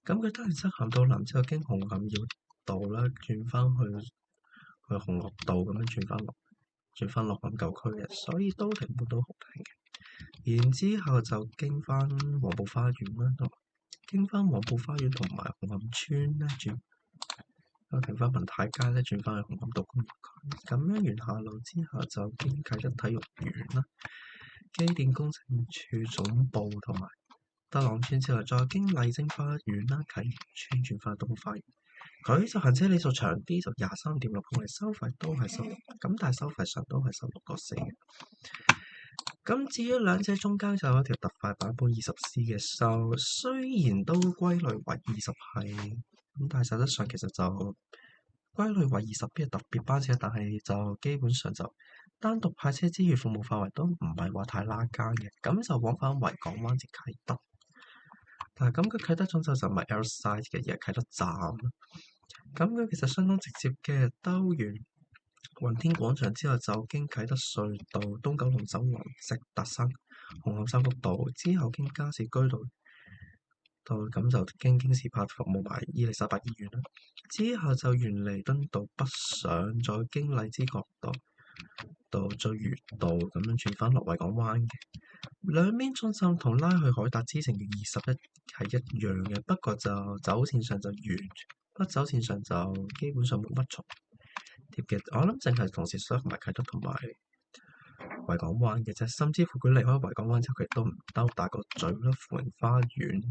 咁佢兜完西行道南之後，經紅磡繞道啦，轉翻去紅樂道咁樣轉翻落咁舊區嘅，所以都停半都好平嘅。然之後就經翻黃埔花園啦，經翻黃埔花園同埋紅磡村咧停翻文泰街咧，轉翻去紅磡道工業區。咁樣完下路之後就經啟德體育園啦、機電工程處總部同埋德朗村之後，再經麗晶花園啦、啟業村轉翻東花園。佢就行車里數長啲，就23.6公里，收費都係收6，咁但係收費上都係收6.4嘅。咁至於兩者中間就有一條特快版本20C 嘅收，雖然都歸類為20係，咁但係實質上其實就歸類為20B嘅特別班次，但係就基本上就單獨派車之餘，服務範圍都唔係話太拉更嘅，咁就往返維港灣至啟德。但係咁佢啟德總站就唔係 Airside 嘅，而係啟德站。咁佢其實相當直接嘅，兜完雲天廣場之後就經啟德隧道、東九龍走廊直達紅磡三福道，之後經加士居道咁就經京士柏服務埋伊利沙伯醫院啦，之後就沿彌敦道北上，再經荔枝角道再魚道咁樣轉返落維港灣嘅。兩邊總站同拉去海達之城嘅21係一樣嘅，不過就走線上就基本上冇乜重。貼嘅，我諗淨係同時 serve 埋啟德同埋維港灣嘅啫，甚至乎佢離開維港灣之後，佢都唔兜大個咀啦，富榮花園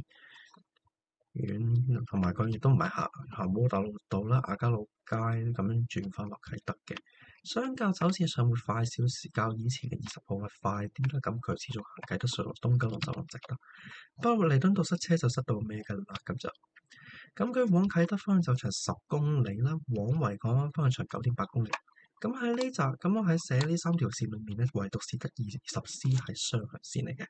同埋佢亦都唔係行窩打老道啦、亞皆老街咁樣轉翻落啟德嘅。相較走線上會快少少，較以前嘅20號係快啲啦。咁佢始終行啟德隧道東九龍走廊直啦。不過彌敦道塞車就塞到咩㗎啦，咁佢往啟德方向就長10公里啦，往維港灣方向長9.8公里。咁喺呢集，咁我喺寫呢3條線裏面咧，唯獨是得20C 係雙向線嚟嘅。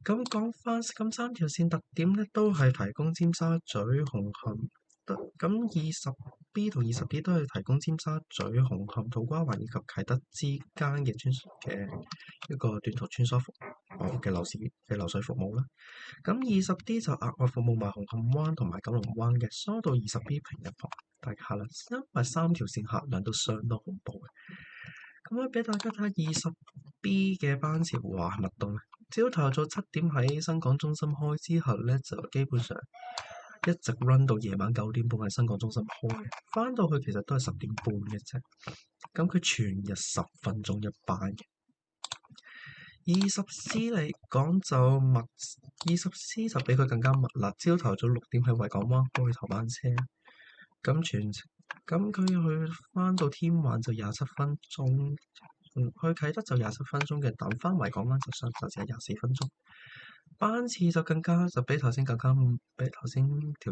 咁講翻，咁3條線特點咧，都係提供尖沙咀、紅磡。咁20B 同20D 都係提供尖沙咀、紅磡、土瓜灣以及啟德之間嘅一個短途穿梭嘅流水服務啦。咁20D 就額外服務埋紅磡灣同埋九龍灣嘅，疏導20B 平日大客量，因為3條線客量都相當恐怖嘅。咁咧俾大家睇下20B 嘅班次，哇密到咧！朝頭早7點喺新港中心開之後咧，就基本上一直 run 到夜晚9點半喺新港中心開嘅，翻到去其實都係10點半嘅啫。咁佢全日10分鐘一班嘅。20C 嚟講就密，20C 就比佢更加密啦。朝頭早6點喺維港灣開頭班車，咁佢去翻到天環就27分鐘，去啟德就27分鐘嘅，但翻維港灣就只係24分鐘。班次就比頭先條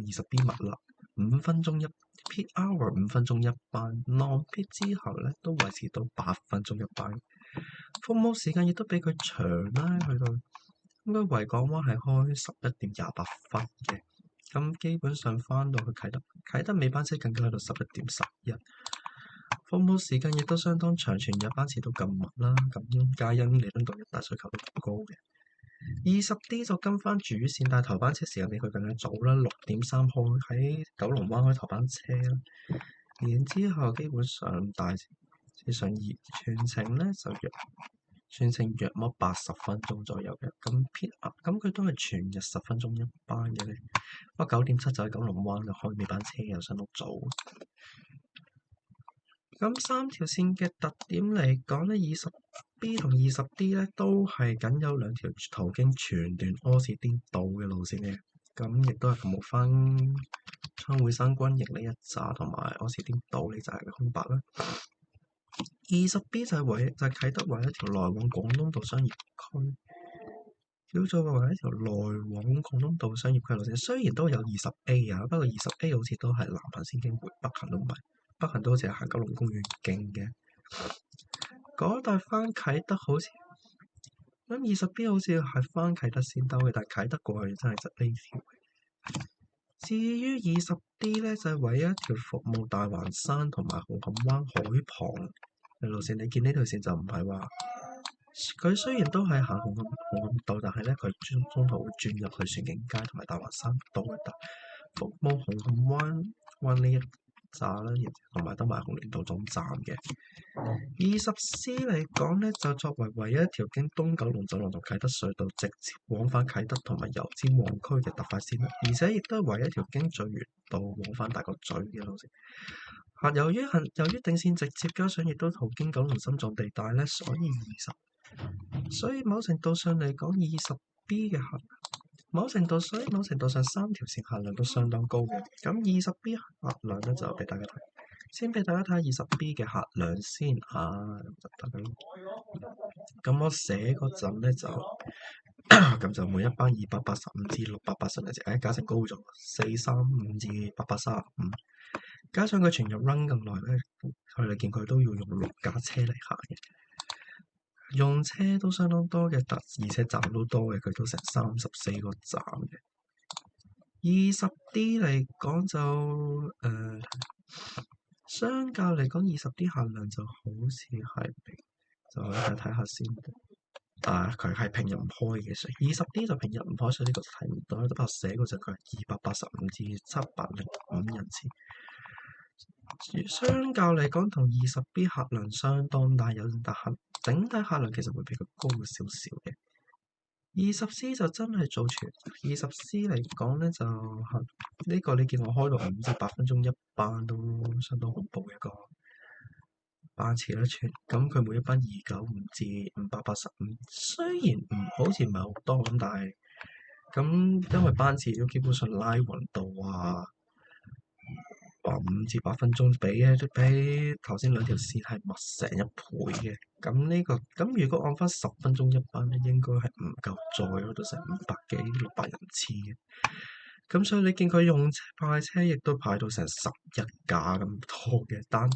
20B 密啦，5分鐘一 peak hour， 5分鐘一班，non peak 之後咧都維持到8分鐘一班。服務時間亦都比佢長啦，去到應該維港灣係開11點28分嘅，咁基本上翻到去啟德尾班車更加去到11點11。服務時間亦都相當長，全日班次都咁密啦，咁皆因彌敦道一帶需求都咁高嘅。20D 就跟翻主線，但係頭班車時間比佢更加早啦，6點3開喺九龍灣開頭班車啦，然之後基本上大致上全程咧就約莫80分鐘左右嘅，咁佢都係全日10分鐘一班嘅咧。不過9點7就喺九龍灣就開尾班車，又相當早。咁3條線嘅特點嚟講咧，20B 同20D 咧都係僅有2條途經全段柯士甸道嘅路線嘅，咁亦都係服務翻昌會山軍營呢一紮同埋柯士甸道呢紮嘅空白啦。20B 就係啟德唯一一條來往廣東道商業區，叫做唯一一條來往廣東道商業區路線。雖然都有20A 啊，不過20A 好似都係南行先經回北行，都唔係北行都好似係行九龍公園徑嘅。嗰帶翻啟德好似，咁20B 好似係翻啟德先兜嘅，但係啟德過去真係執呢條。至於20D 咧，就係唯一一條服務大環山同埋紅磡灣海旁嘅路線。你見呢條線就唔係話，佢雖然都係行紅磡道，但係咧佢中途會轉入去船景街同埋大環山道嘅，服務紅磡灣呢一紮啦，同埋得埋紅蓮道總站嘅。20C 嚟講咧，就作為唯一一條經東九龍走廊同啟德隧道直接往返啟德同埋油尖旺區嘅特快線啦，而且亦都係唯一一條經聚源道往返大角咀嘅路線。由於定線直接，加上亦都途經九龍心臟地帶咧，所以某程度上嚟講，20B 嘅某程度上3條線客量都相當高嘅。咁20B 客量咧就俾大家睇，先俾大家睇下20B 嘅客量先嚇，咁我寫嗰陣咧就咁就每一班285至680隻，加成高咗435至835，加上佢全日 run 咁耐咧，你見佢都要用6架車嚟行嘅。用車都相當多嘅，而且站都多嘅，佢都成34個站嘅。20D 嚟講就相較嚟講，20D 客量就好似係就睇下先。佢係平日唔開嘅，所以20D 就平日唔開，所以呢個就睇唔到。不過寫嗰陣佢係285至705人次。相較嚟講，同20B 客量相當大，但整體客量其實會比佢高少少嘅。20C 就真係做全 20C 嚟講咧，就係呢個你見我開到5至8分鐘一班都相當恐怖嘅一個班次啦，咁佢每一班295至585，雖然好似唔係好多咁，但係咁因為班次都基本上拉勻度啊，話5至8分鐘比頭先兩條線係密成一倍嘅。咁如果按翻10分鐘一班咧，應該係唔夠載嗰度成500幾600人次嘅。咁所以你見佢用快車亦都派到成11架咁多嘅單。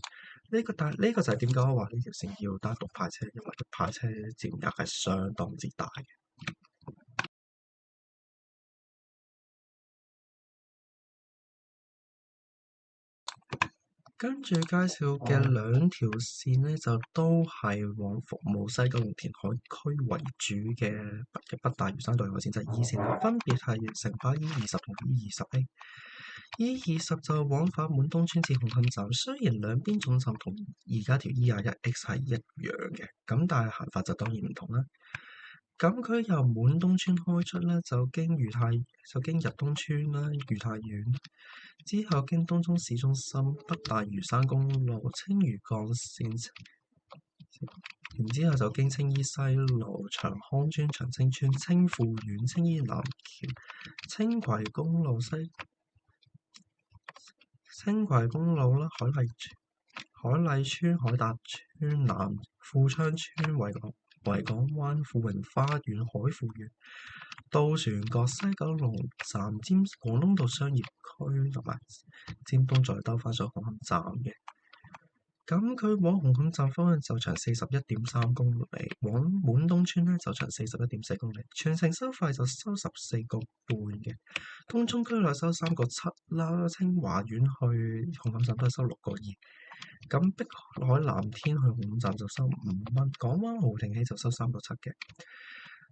但呢個就係點解我話呢條線要單獨派車，因為派車佔額係相當之大嘅。跟住介紹嘅兩條線呢，就都係往服務西九龍填海區為主嘅北大嶼山對外線，就係 E 線啦，分別係城巴 E20同 E20A。E20就往返滿東村至紅磡站，雖然兩邊總站同而家條 E21X 係一樣嘅，咁但係行法就當然唔同啦。咁佢由滿東村開出咧，就經日東村啦、裕泰苑，之後經東涌市中心、北大嶼山公路、青嶼幹線，然之後就經青衣西路、長康村、長青村、青富苑、青衣南橋、青葵公路啦、海麗村、海達村南、富昌村、維港灣、富榮花園、海富苑、渡船角、西九龍站、廣東道商業區同埋尖東，再兜返上紅磡站嘅。咁佢往紅磡站方向就長41.3公里，往滿東村咧就長41.4公里，全程收費就收14個半嘅。東涌區內收3個7啦，清華苑去紅磡站都係收6個2。咁碧海藍天去紅磡站就收5蚊，港灣豪庭起就收3個7嘅。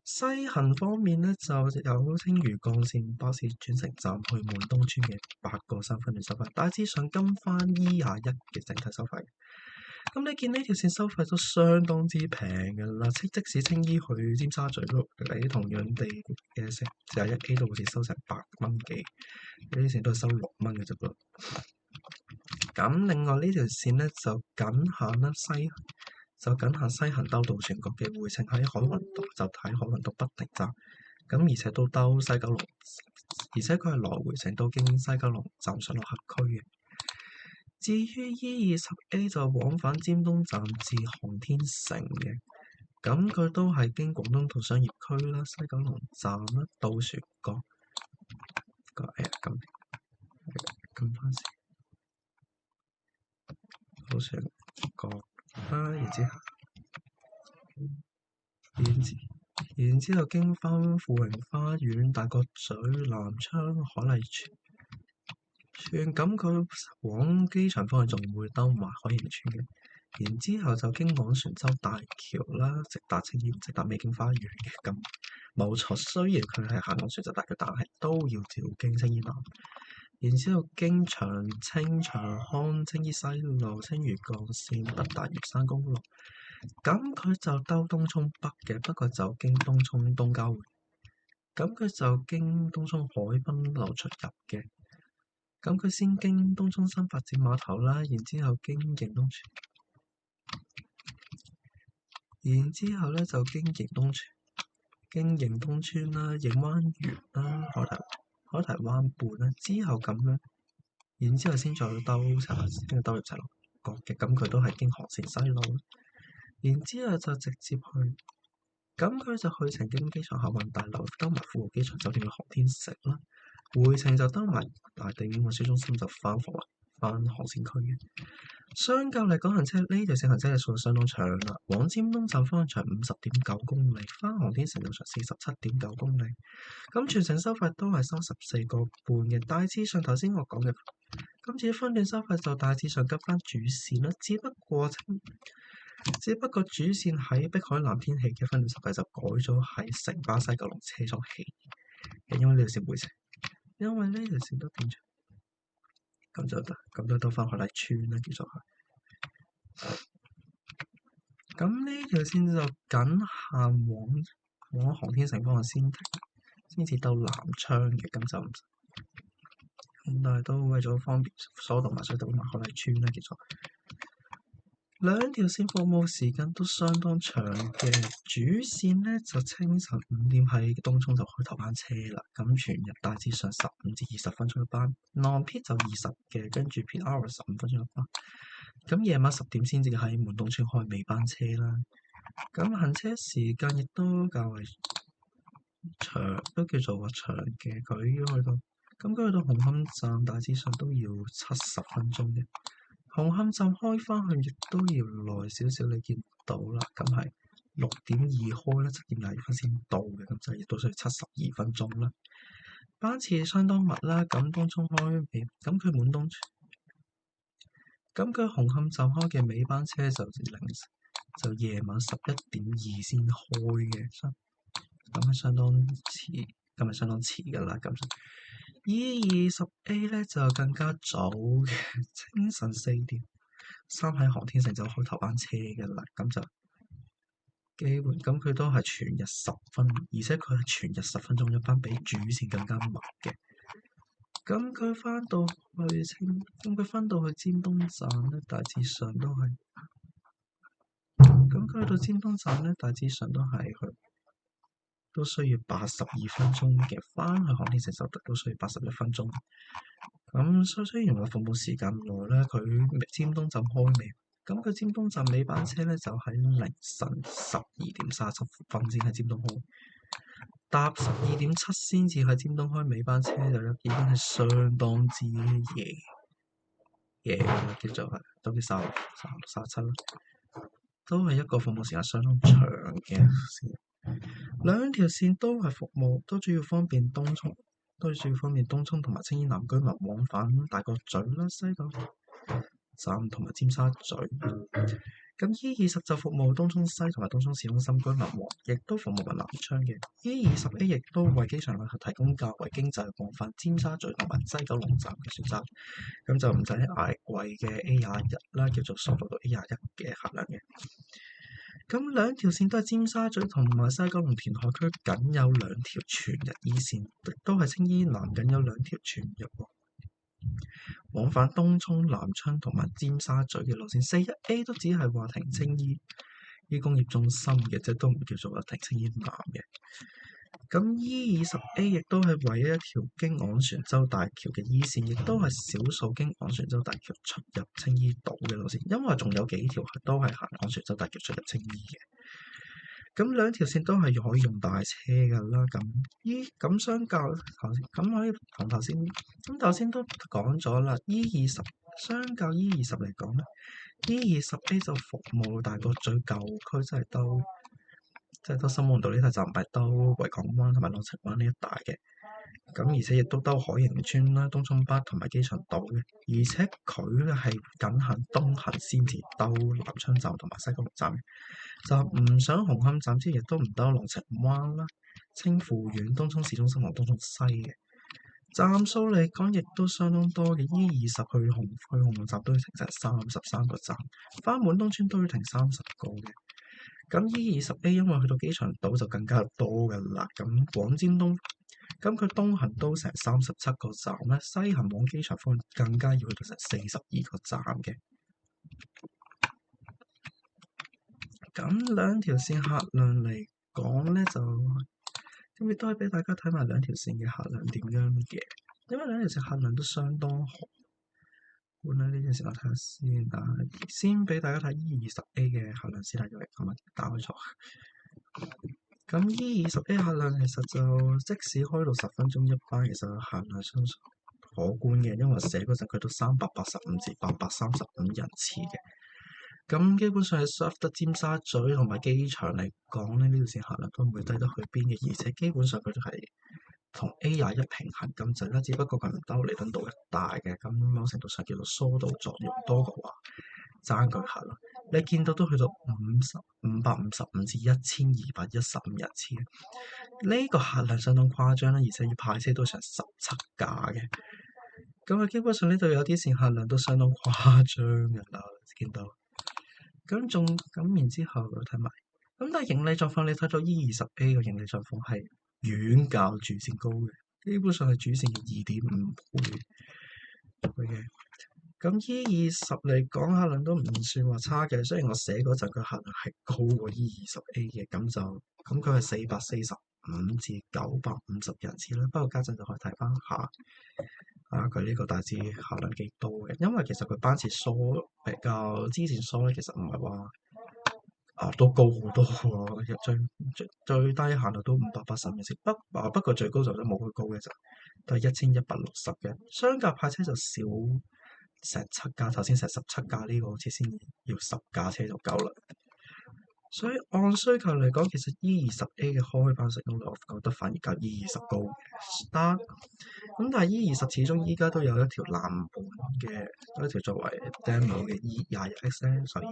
西行方面呢，就有青嶼幹線巴士轉乘站去滿東村嘅8個3分段收費，大致上跟翻 E21嘅整體收費。咁你見呢條線收費都相當之平嘅啦，即使青衣去尖沙咀咯，你同樣地嘅41A都好似收成8蚊幾，呢啲線都係收6蚊嘅啫噃。咁另外呢條線呢，就僅限西行兜渡船角嘅，回程喺海雲道就睇海雲道北停站，咁而且都兜西九龍，而且佢係來回程都經西九龍站上落客區嘅。至於 E20A 就往返尖東站至航天城嘅，咁佢都係經廣東道商業區啦、西九龍站啦、渡船角咁翻先，渡船角啦，然之後經翻富榮花園、大角咀、南昌、海麗村，咁佢往機場方向仲會兜埋海盈村嘅。然之後就經往船洲大橋啦，直達青衣，直達美景花園嘅。咁冇錯，雖然佢係行往船洲大橋，但係都要照經青衣南。然之後經長康、青衣西路、青嶼幹線、北大嶼山公路，咁佢就兜東涌北嘅，不過就經東涌東交匯，咁佢就經東涌海濱路出入嘅。咁佢先經東涌新發展碼頭啦，然之後經營東村，然之後咧就經營東村啦、影灣園啦、海堤灣畔啦，之後咁樣，然之後先再兜入赤鱲角嘅，咁佢都係經航線西路，然之後就直接去，咁佢就去程經機場客運大樓，兜埋富豪機場酒店嘅航天城啦，回程就兜埋大地運輸中心，就翻航線區嘅。相較嚟講，呢條線行車嘅數相當長啦。往尖東站方向長50.9公里，翻航天城就長47.9公里。咁全程收費都係收14個半嘅。大致上頭先我講嘅，今次分段收費就大致上跟翻主線啦，只不過主線喺碧海藍天起嘅分段收費就改咗喺城巴西九龍車廠起嘅，因為呢條線回程，因為呢條線都變咗。咁就得，咁都兜翻海麗村啦，叫做係。咁呢條線就僅限往往航天城方向先至兜南昌嘅，咁就唔使咁，但係都為咗方便疏導埋水道同埋海麗村啦，叫做兩條線服務時間都相當長嘅。主線呢就清晨5點喺東涌就開頭班車啦，咁全日大致上15至20分鐘一班，non-peak就20嘅，跟住 peak hour 15分鐘一班。咁夜晚10點先至喺滿東村開尾班車啦。咁行車時間亦都較為長，都叫做話長嘅。佢去到紅磡站大致上都要70分鐘嘅。紅磡站開返去亦都要耐少少，你見到啦。咁係6點2開啦，7點22分先到嘅，咁就亦都需要72分鐘啦。班次相當密啦，咁東涌開尾，咁佢滿東，咁佢紅磡站開嘅尾班車就夜晚11點2先開嘅，咁係相當遲，咁係相當遲噶啦。咁E20A 咧就更加早嘅，清晨4點3喺航天城就開頭班車嘅啦。咁就基本咁佢都係全日10分，而且佢係全日10分鐘一班，比主線更加密嘅。咁佢翻到去尖東站咧，大致上都係。咁佢去到尖東站咧，大致上都係都需要82分鐘嘅，翻去航天城都需要81分鐘。咁雖然話服務時間耐咧，佢尖東站開尾，咁佢尖東站尾班車咧就喺凌晨12點37分先喺尖東開，搭12點7先至喺尖東開尾班車就已經係相當之夜啦，叫做係都叫37啦，都係一個服務時間相當長嘅線。兩條線都係服務，都主要方便東涌同埋青衣南居民往返大角咀啦、西九站同埋尖沙咀。咁 E20就服務東涌西同埋東涌市中心居民亦都服務埋南昌嘅。E20A 亦都為機場旅客提供較為經濟往返尖沙咀同埋西九龍站嘅選擇，咁就唔使捱貴嘅 A21啦，叫做索道到 A21嘅客量嘅。咁兩條線都係尖沙咀同埋西九龍填海區僅有2條全日 E 線，亦都係青衣南僅有2條全日往返東涌、南昌同埋尖沙咀嘅路線。41A 都只係話停青衣工業中心嘅，即都唔叫做話停青衣南嘅。咁 E20A 亦都係唯一一條經昂船洲大橋嘅 E 線，亦都係少數經昂船洲大橋出入青衣島嘅路線，因為仲有幾條都係行昂船洲大橋出入青衣嘅。咁兩條線都係可以用大車噶啦。咁相較咁可以同頭先都講咗啦。相較 E20嚟講咧，E20A 就服務大角咀舊區，即係兜深旺道呢度就唔係兜維港灣同埋朗晴灣呢一帶嘅。咁而且亦都兜海盈村啦、東涌北同埋機場島嘅，而且佢係僅行東行先至兜南昌站同埋西九龍站嘅，就唔上紅磡站之餘亦都唔兜朗晴灣啦、清富苑、東涌市中心同東涌西嘅。站數嚟講亦都相當多嘅。E20去紅磡站都要停成33個站，返滿東村都要停30個嘅。咁 E20A 因為去到機場島就更加多㗎啦。咁往尖東，咁佢東行都成37個站咧，西行往機場方向更加要去到成42個站嘅。咁兩條線客量嚟講咧，就咁亦都係俾大家睇埋兩條線嘅客量點樣嘅，因為兩條線客量都相當好。換下呢件事我睇下先，但係先俾大家睇 E20A 嘅客量先啦，因為今日打開錯。咁 E20A 客量其實就即使開到10分鐘一班，其實客量相當可觀嘅，因為寫嗰陣佢都385至835人次嘅。咁基本上係 serve 得尖沙咀同埋機場嚟講咧，呢條線客量都唔會低得去邊嘅，而且基本上佢都係同 A21平衡咁滯啦，只不過佢唔兜彌敦道一帶嘅，咁某程度上叫做疏導作用多過話爭佢客咯。你見到都去到555至1215人次，呢個客量相當誇張啦，而且要派車都成17架嘅。咁啊，基本上呢度有啲線客量都相當誇張嘅啦，見到。咁然之後睇埋咁但係盈利狀況，你睇到 E20A 嘅盈利狀況係遠較主線高嘅，基本上係主線嘅2.5倍嘅。咁 E20嚟講，客量都唔算話差嘅。雖然我寫嗰陣佢客量係高過 E20A 嘅，咁佢係445至950人次啦。不過家陣就可以睇翻下佢呢個大致客量幾多嘅，因為其實佢班次疏比較之前疏咧，其實唔係話都高好多喎，最低限度都580人次，不過最高就都冇佢高嘅就都係1160嘅，相隔派車就少成7架，頭先成17架，呢個好似先要10架車就夠啦。所以按需求嚟講，其實 E20A 嘅開返成功率，我覺得反而較 E20高嘅。但係 E20始終依家都有一條藍本嘅一條作為 demo 嘅 E21X 咧，所以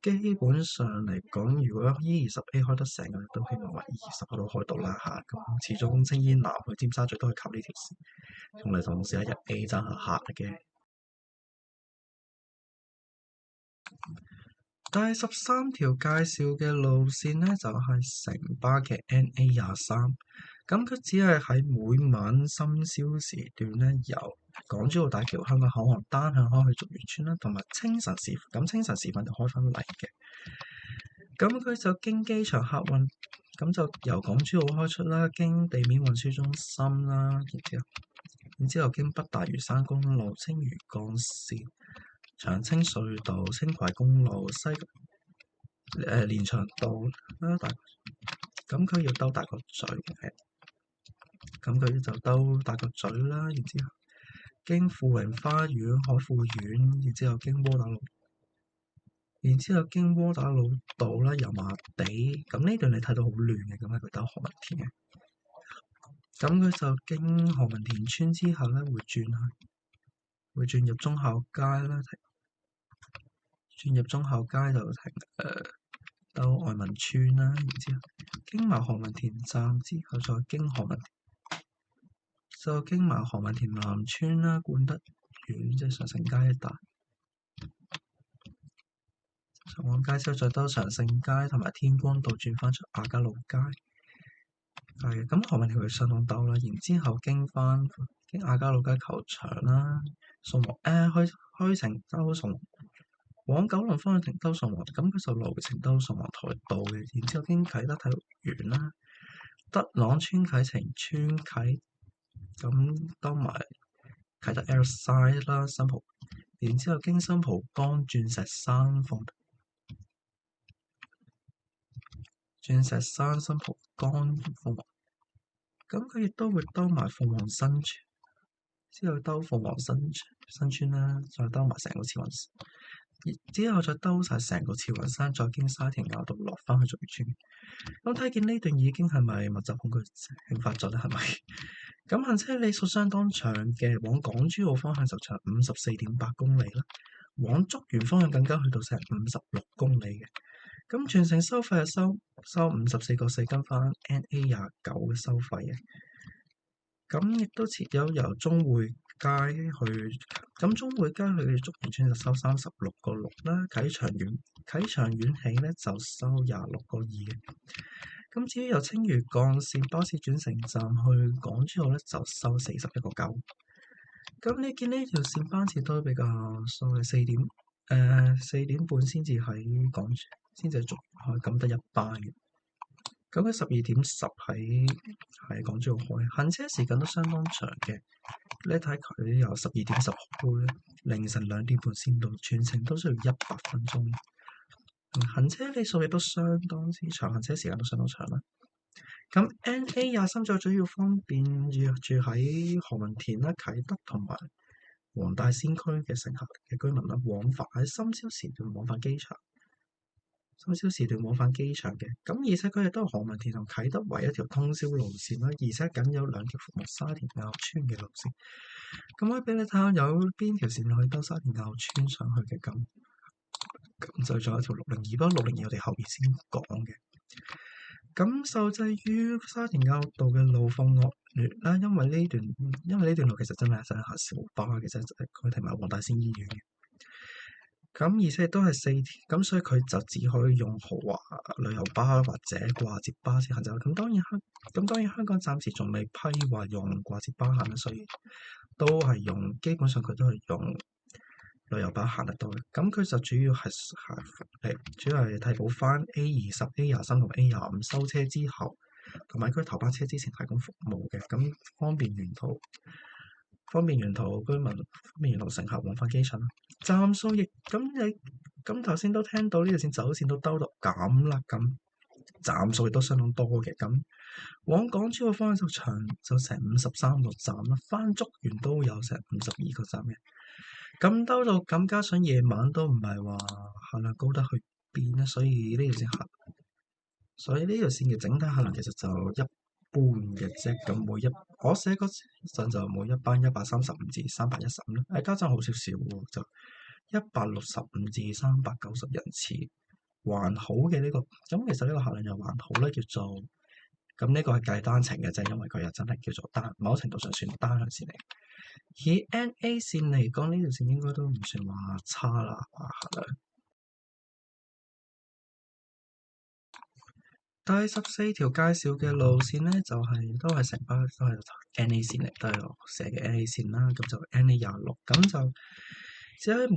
基本上嚟講，如果 E20A 開得成嘅，都希望話 E20都開到啦嚇。咁始終青衣南去尖沙咀都係靠呢條線，同嚟同事一日 A 爭下客嘅。第13條介紹嘅路線呢，就係城巴嘅 NA23，咁佢只係喺每晚深宵時段呢，由港珠澳大橋香港口岸單向開去竹園村啦，同埋清晨時分就開返嚟嘅。咁佢就經機場客運，咁就由港珠澳開出啦，經地面運輸中心啦，然之後經北大嶼山公路、青嶼幹線、長青隧道、青葵公路、連翔道啦，咁佢要兜大角咀嘅，咁佢就兜大角咀啦，然之後經富榮花園、海富苑，然之後經窩打老，然之後經窩打老道啦、油麻地，咁呢段你睇到好亂嘅，咁係佢兜何文田嘅，咁佢就經何文田村之後咧，會轉入忠孝街啦，轉入忠孝街就停兜愛民村啦，然之後經埋何文田站之後，再經埋何文田南村啦、冠德苑即係上城街一帶，上旺街之後再兜長盛街同埋天光道轉返出亞皆老街。係咁何文田佢上檔兜啦，然之後經亞皆老街球場啦，開程兜宋往九龍方向停兜宋皇，咁佢就路程兜宋皇台道嘅，然之後經啟德體育園啦、德朗村啟晴村咁兜埋啟德 L side 啦、新蒲，然之後經新蒲崗、鑽石山、新蒲崗、鳳凰，咁佢亦都會兜埋鳳凰新村，之後兜鳳凰新村啦，再兜埋成個慈雲山。之後再兜晒成個慈雲山，再經沙田坳道落返去竹園村。咁睇見呢段已經係咪密集恐懼症發作咧？係咪？咁行車里數相當長嘅，往港珠澳方向就長54.8公里啦，往竹園方向更加去到成56公里嘅。咁全程收費係收54個4，跟翻 NA29嘅收費嘅。咁亦都設有由中匯街去，咁中匯街去竹園村就收36個6啦，啟祥苑起咧就收26個2嘅。咁至於由青嶼幹線巴士轉乘站去港珠澳咧就收41個9。咁你見呢條線班次都比較疏嘅，4點半先至先至續開，咁得一班嘅。咁喺12點10喺港珠澳開，行車時間都相當長嘅。你睇佢由12點10開，凌晨2點半先到，全程都需要100分鐘。行車里數亦都相當之長，行車時間都相當長啦。咁 NA23最主要方便住喺何文田啦、啟德同埋黃大仙區嘅乘客嘅居民啦，喺深宵時段往返機場嘅，咁而且佢亦都係何文田同啟德唯一條通宵路線啦，而且僅有2條服務沙田坳村嘅路線。咁可以俾你睇下有邊條線可以兜沙田坳村上去嘅，咁就仲有一條602，不過602我哋後面先講嘅。咁受制於沙田坳道嘅路況惡劣啦，因為呢段路其實真係想行小巴嘅啫，佢停埋黃大仙醫院嘅。咁而且都係4條，咁所以佢就只可以用豪華旅遊巴或者掛接巴士行走。咁當然香港暫時仲未批話用掛接巴行啦，所以都係基本上佢都係用旅遊巴行得到嘅。咁佢就主要係替補翻 A20、A23同 A25收車之後，同埋佢頭班車之前提供服務嘅，咁方便沿途居民、方便沿途乘客往返機場啦。站數亦咁頭先都聽到呢條線走線都兜到咁啦，咁站數亦都相當多嘅。咁往港珠澳方向就成53個站啦，翻竹園都有成52個站嘅。咁兜到咁，加上夜晚都唔係話限量高得去邊啦，所以呢條線嘅整體限量其實就一般嘅啫。我寫嗰陣就每一班135至315啦，加站好少少喎，就165至390人次，還好嘅呢個。咁其實呢個限量又還好咧，叫做咁呢個係計單程嘅啫，因為佢又真係叫做某程度上算單向線嚟。以 NA 線嚟講，呢條線應該都唔算話差啦，限量。第14條介紹嘅路線呢，都係成班都係 NA 線嚟，都係我寫嘅 NA 線啦。咁就 NA26，咁就只喺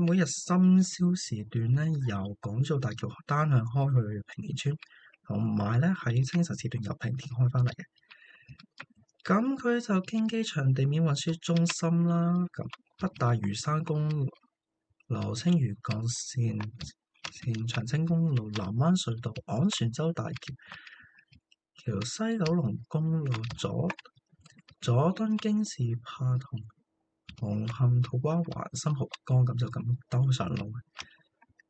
每日深宵時段呢，由港珠澳大橋單向開去平田村，同埋呢喺清晨時段由平田開返嚟嘅。咁佢就經機場地面運輸中心啦，咁北大嶼山公路、流青嶼幹線、前長青公路、南灣隧道、昂船洲大橋、西九龍公路、佐敦京士柏同紅磡土瓜灣新蒲崗，咁就咁兜上路。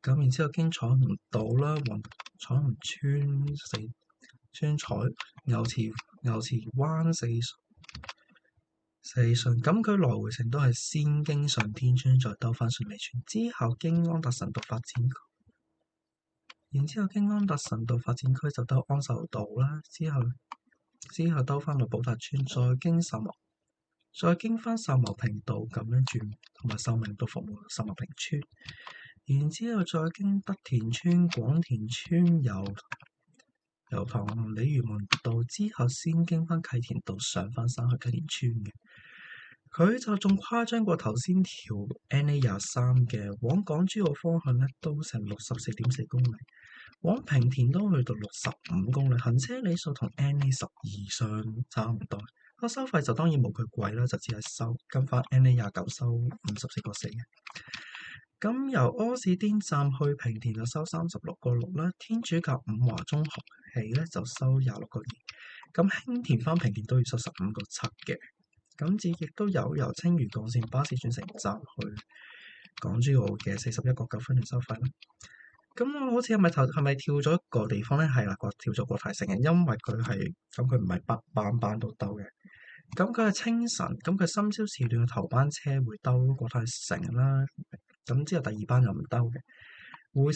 咁然之後經彩虹道啦、彩虹村、牛池灣四順，咁佢來回程都係先經順天村，再兜返順利村，之後經安達臣道發展區，就兜安秀道啦，之後兜返落寶達村，再經返秀茂坪道咁樣轉，同埋秀明道服務秀茂坪村，然之後再經德田村、廣田村、油塘、鯉魚門道，之後先經返啟田道上返山去啟田村嘅。佢就仲誇張過頭先條 NA23嘅，往港珠澳方向呢都成64.4公里，往平田都去到65公里，行車里數同 NA12差唔多。個收費就當然冇佢貴啦，就只係跟翻 NA29 收54個4嘅。咁由柯士甸站去平田就收36個6啦，天主教五華中學起呢就收26個2，咁輕田翻平田都要收15個7嘅。咁亦都有由青嶼幹線巴士轉乘站去港珠澳嘅41個9分嘅收費啦。咁我好似係咪跳咗一個地方呢？係啦，跳咗國泰城嘅，因為佢唔係班都兜嘅。咁佢係清晨，咁佢深宵時段嘅頭班車會兜國泰城啦，咁之後第二班就唔兜嘅。回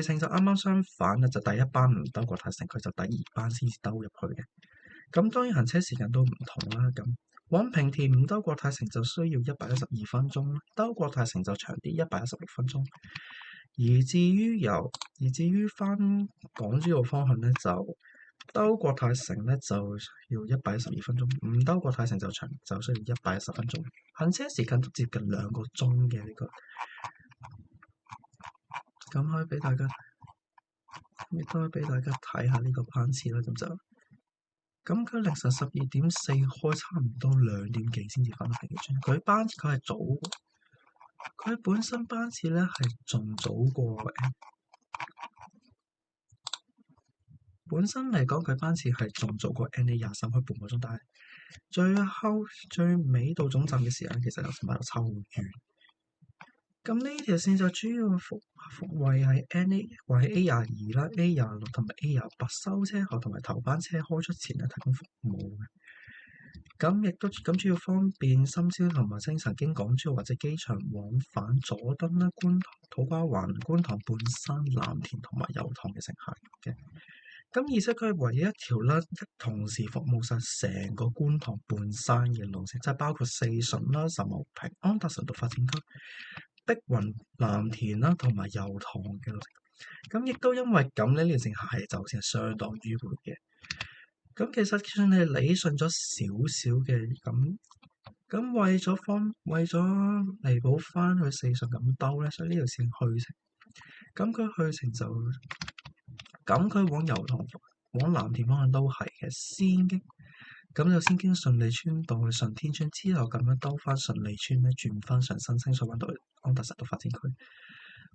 程就啱啱相反啦，就第一班唔兜國泰城，佢就第二班先至兜入去嘅。咁當然行車時間都唔同啦。咁往平田唔兜國泰城就需要112分鐘，兜國泰城就長啲116分鐘。而至於返港珠澳方向呢，就兜國泰城呢就要112分鐘，唔兜國泰城就需要110分鐘。行車時間都接近2個鐘嘅呢個。咁可以俾大家睇下呢個班次啦。咁佢凌晨12點4開，差唔多2點幾先至返到平田村。佢本身班次咧係仲早過本身嚟講，佢班次係仲早過 NA23開半個鐘，但係最尾到總站嘅時間其實有時買到抽遠。咁呢條線就主要服務係 A22啦、A26同埋 A28 收車後同埋頭班車開出前提供服務嘅。咁主要方便深宵同埋清晨經港珠澳或者機場往返佐敦啦、觀塘、土瓜灣、觀塘半山、藍田同埋油塘嘅乘客嘅。咁而且佢係唯一一條啦，同時服務晒成個觀塘半山嘅路線，即係包括四順啦、秀茂坪、安達臣道發展區、碧雲藍田啦，同埋油塘嘅路程。咁亦都因為咁咧，呢條線行就線係相當迂迴嘅。咁其實算係理順咗少少嘅咁，為咗彌補翻佢四順咁兜咧，所以呢條線去程。咁佢去程就咁，佢往油塘往藍田方向都係嘅，先經順利村到去順天村之後，咁樣兜翻順利村咧，轉翻上新清水灣道安達臣道發展區。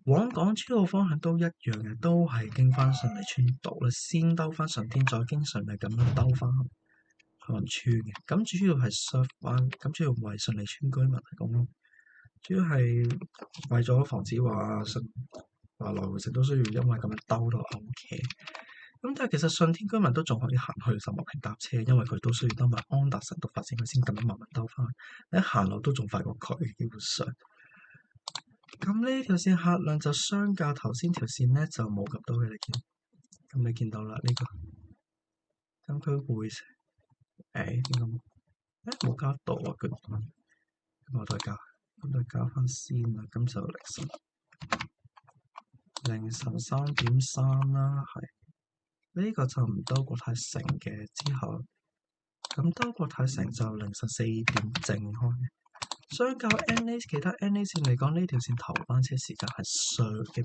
往港珠澳方向都一樣嘅，都係經翻順利村道咧，先兜翻順天，再經順利咁樣兜翻去雲村嘅。咁主要係 serve 翻，咁主要為順利村居民嚟講咯。主要係為咗防止話來回程都需要因為咁樣兜到屋企。咁但係其實順天居民都仲可以行去秀茂坪搭車，因為佢都需要兜埋安達臣道發展區先咁樣慢慢兜翻。你行路都仲快過佢，基本上。咁呢條線客量就相較頭先條線咧就冇咁多嘅，你見到啦呢個。咁佢會點解冇加到啊？佢咁我再加翻先啦。咁就凌晨3:3啦，係呢個就唔兜國泰城嘅之後，咁兜國泰城就凌晨4點正開。相較其他 NA 線嚟講，呢條線頭班車時間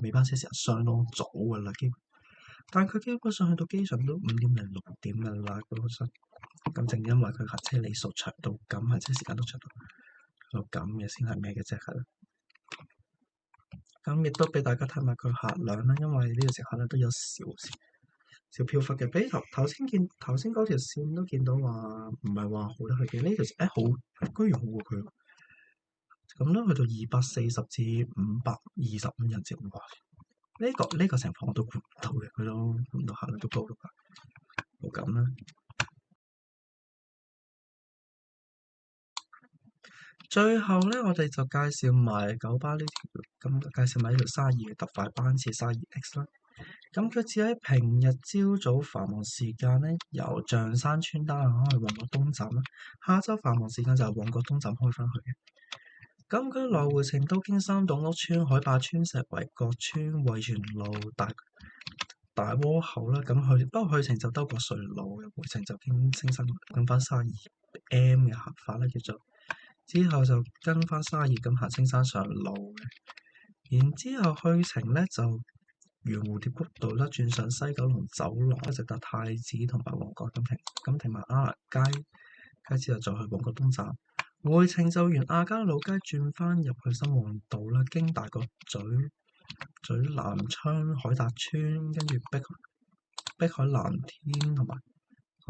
尾班車時間相當早㗎啦，但佢基本上去到機場都5:00零6點㗎啦，基本上。咁正因為佢行車里數長到咁，行車時間都長到咁嘅先係咩嘅啫，係啦。咁亦都俾大家睇埋佢客量啦，因為呢條線客量都有少飄忽嘅，比頭先嗰條線都見到話唔係話好得去嘅，呢條線好居然好過佢，咁都去到240至525人次，哇！呢個情況我都估唔到嘅，佢都估唔到客量都高到咁啦。最後咧，我哋就介紹埋九巴呢條，咁介紹埋呢條32嘅特快班次32X 啦。咁佢只喺平日朝早繁忙時間咧，由象山村單行去旺角東站啦；下晝繁忙時間就係旺角東站開返去嘅。咁佢來回程都經三棟屋邨、海霸邨、石圍角邨、惠泉路、大窩口啦。不過去程就兜過隧路，回程就經青山跟翻32M 嘅行法啦，叫做。之後就跟翻32咁行青山上路嘅，然之後去程咧就沿蝴蝶谷道啦，轉上西九龍走廊，一直搭太子同埋旺角咁停埋亞蘭街之後再去旺角東站。回程就沿亞皆老街轉翻入去新旺道啦，經大角咀南昌海達邨，跟住碧海藍天同埋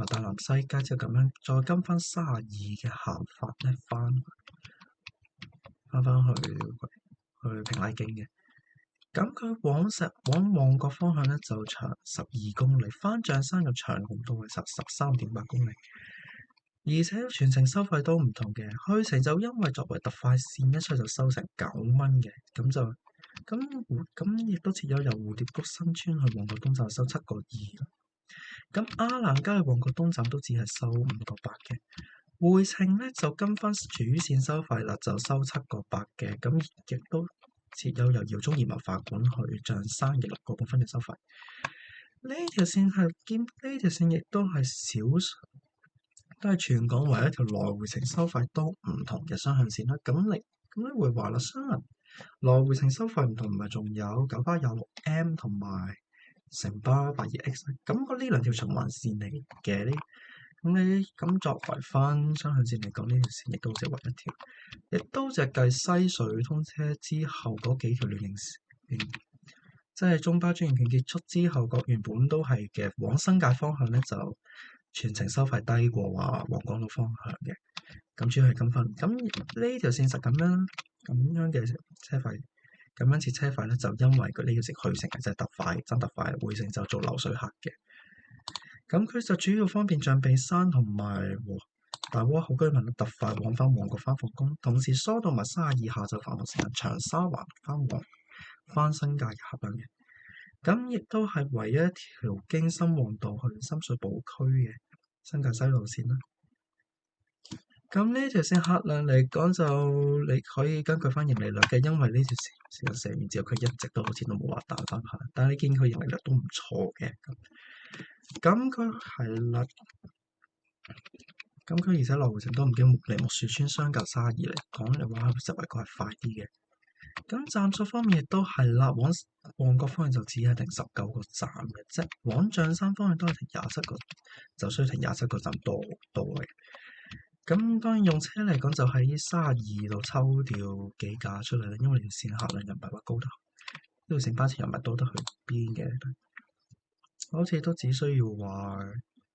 大南西街之後咁樣再跟翻32嘅行法咧翻去平禮徑嘅。咁佢往旺角方向咧就長12公里，翻象山又長好多嘅13.8公里，而且全程收費都唔同嘅。去程就因為作為特快線咧，所以就收成9蚊嘅，咁亦都設有由蝴蝶谷新村去旺角東站收7.2。咁亞蘭街去旺角東站都只係收5.8嘅。回程咧就跟翻主線收費啦，就收7.8嘅。咁亦都設有由饒宗頤文化館去象山嘅6個半分嘅收費。呢條線亦都係全港唯一一條來回程收費都唔同嘅雙向線啦。咁你會話啦，雙人來回程收費唔同，唔係仲有九巴26M 同埋城巴82X，咁呢兩條循環線嚟嘅。咁作為翻雙向線嚟講，呢條線亦都只係唯一條，亦都只係計西隧通車之後嗰幾條聯營線，即係中巴專營權結束之後，原本都係嘅。往新界方向咧就全程收費低過話皇崗路方向嘅，咁主要係咁分。咁呢條線實咁樣嘅車費，咁樣設車費咧，就因為佢呢條線去程係真係特快，回程就做流水客嘅。咁佢就主要方便象鼻山同埋大窩口居民特快往返旺角返放工，同時疏導埋32下晝繁忙時間長沙灣返新界嘅客量嘅。咁亦都係唯一一條經深旺道去深水埗區嘅新界西路線啦。咁呢條線客量嚟講就你可以根據翻盈利率嘅，因為呢條線射完之後佢一直都好似都冇話彈翻下，但係你見佢盈利率都唔錯嘅。咁佢係啦，咁佢而且來回程都唔經梨木樹村相隔32嚟講嘅話，實為佢係快啲嘅。咁站數方面亦都係啦，往旺角方面就只係停19個站嘅啫，往象山方面都係停27個，就需要停27個站多嘅。咁當然用車嚟講就喺32度抽掉幾架出嚟啦，因為條線客量又唔係話高得，呢條線班次又唔係多得去邊嘅，好似都只需要話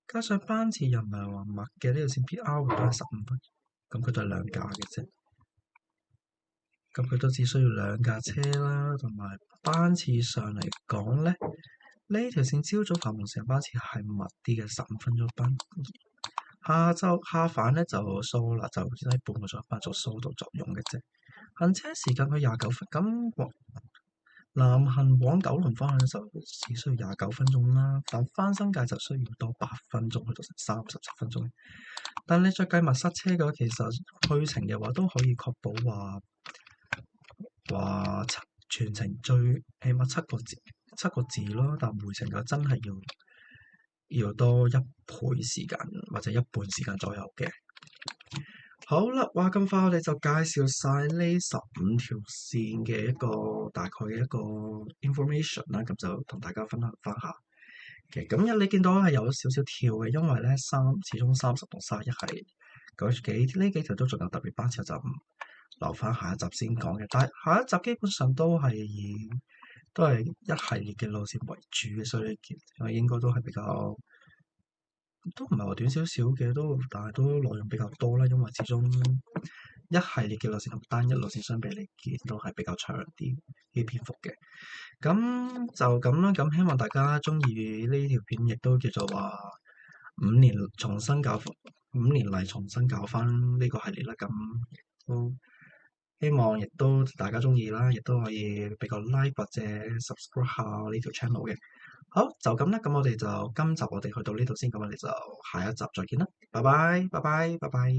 加上班次又唔係話密嘅，呢條線 PR 都係15分，咁佢都係兩架嘅啫。咁佢都只需要兩架車啦，同埋班次上嚟講咧，呢條線朝早繁忙時間班次係密啲嘅，15分鐘班。下晝下返咧就疏啦，就只係半個鐘一班做疏導作用嘅啫。行車時間佢29分，咁南行往九龍方向就只需要29分鐘啦，但返新界就需要多8分鐘，去到成37分鐘。但你再計埋塞車嘅話，其實去程嘅話都可以確保話全程最起碼7個字咯，但回程嘅話真係要多1倍時間或者1半時間左右嘅。好啦，話咁快我哋就介紹晒呢15條線嘅一個大概嘅一個 information 啦，咁就同大家分享翻下嘅。咁你見到係有少少跳嘅，因為咧始終30同31係呢幾條都仲有特別班次，就唔留翻下一集先講嘅。但係下一集基本上都係一系列嘅路線為主嘅，所以應該都係比較。都唔係話短少少嘅，但係都內容比較多啦，因為始終一系列嘅路線同單一路線相比嚟見都係比較長啲篇幅嘅。咁就咁啦，咁希望大家中意呢條片，亦都叫做話5年嚟重新搞翻呢個系列啦。咁都希望亦都大家中意啦，亦都可以俾個 like 或者 subscribe 下呢條 channel 嘅。好，就咁啦，咁今集我哋去到呢度先，咁我哋就下一集再見啦，拜拜，拜拜，拜拜。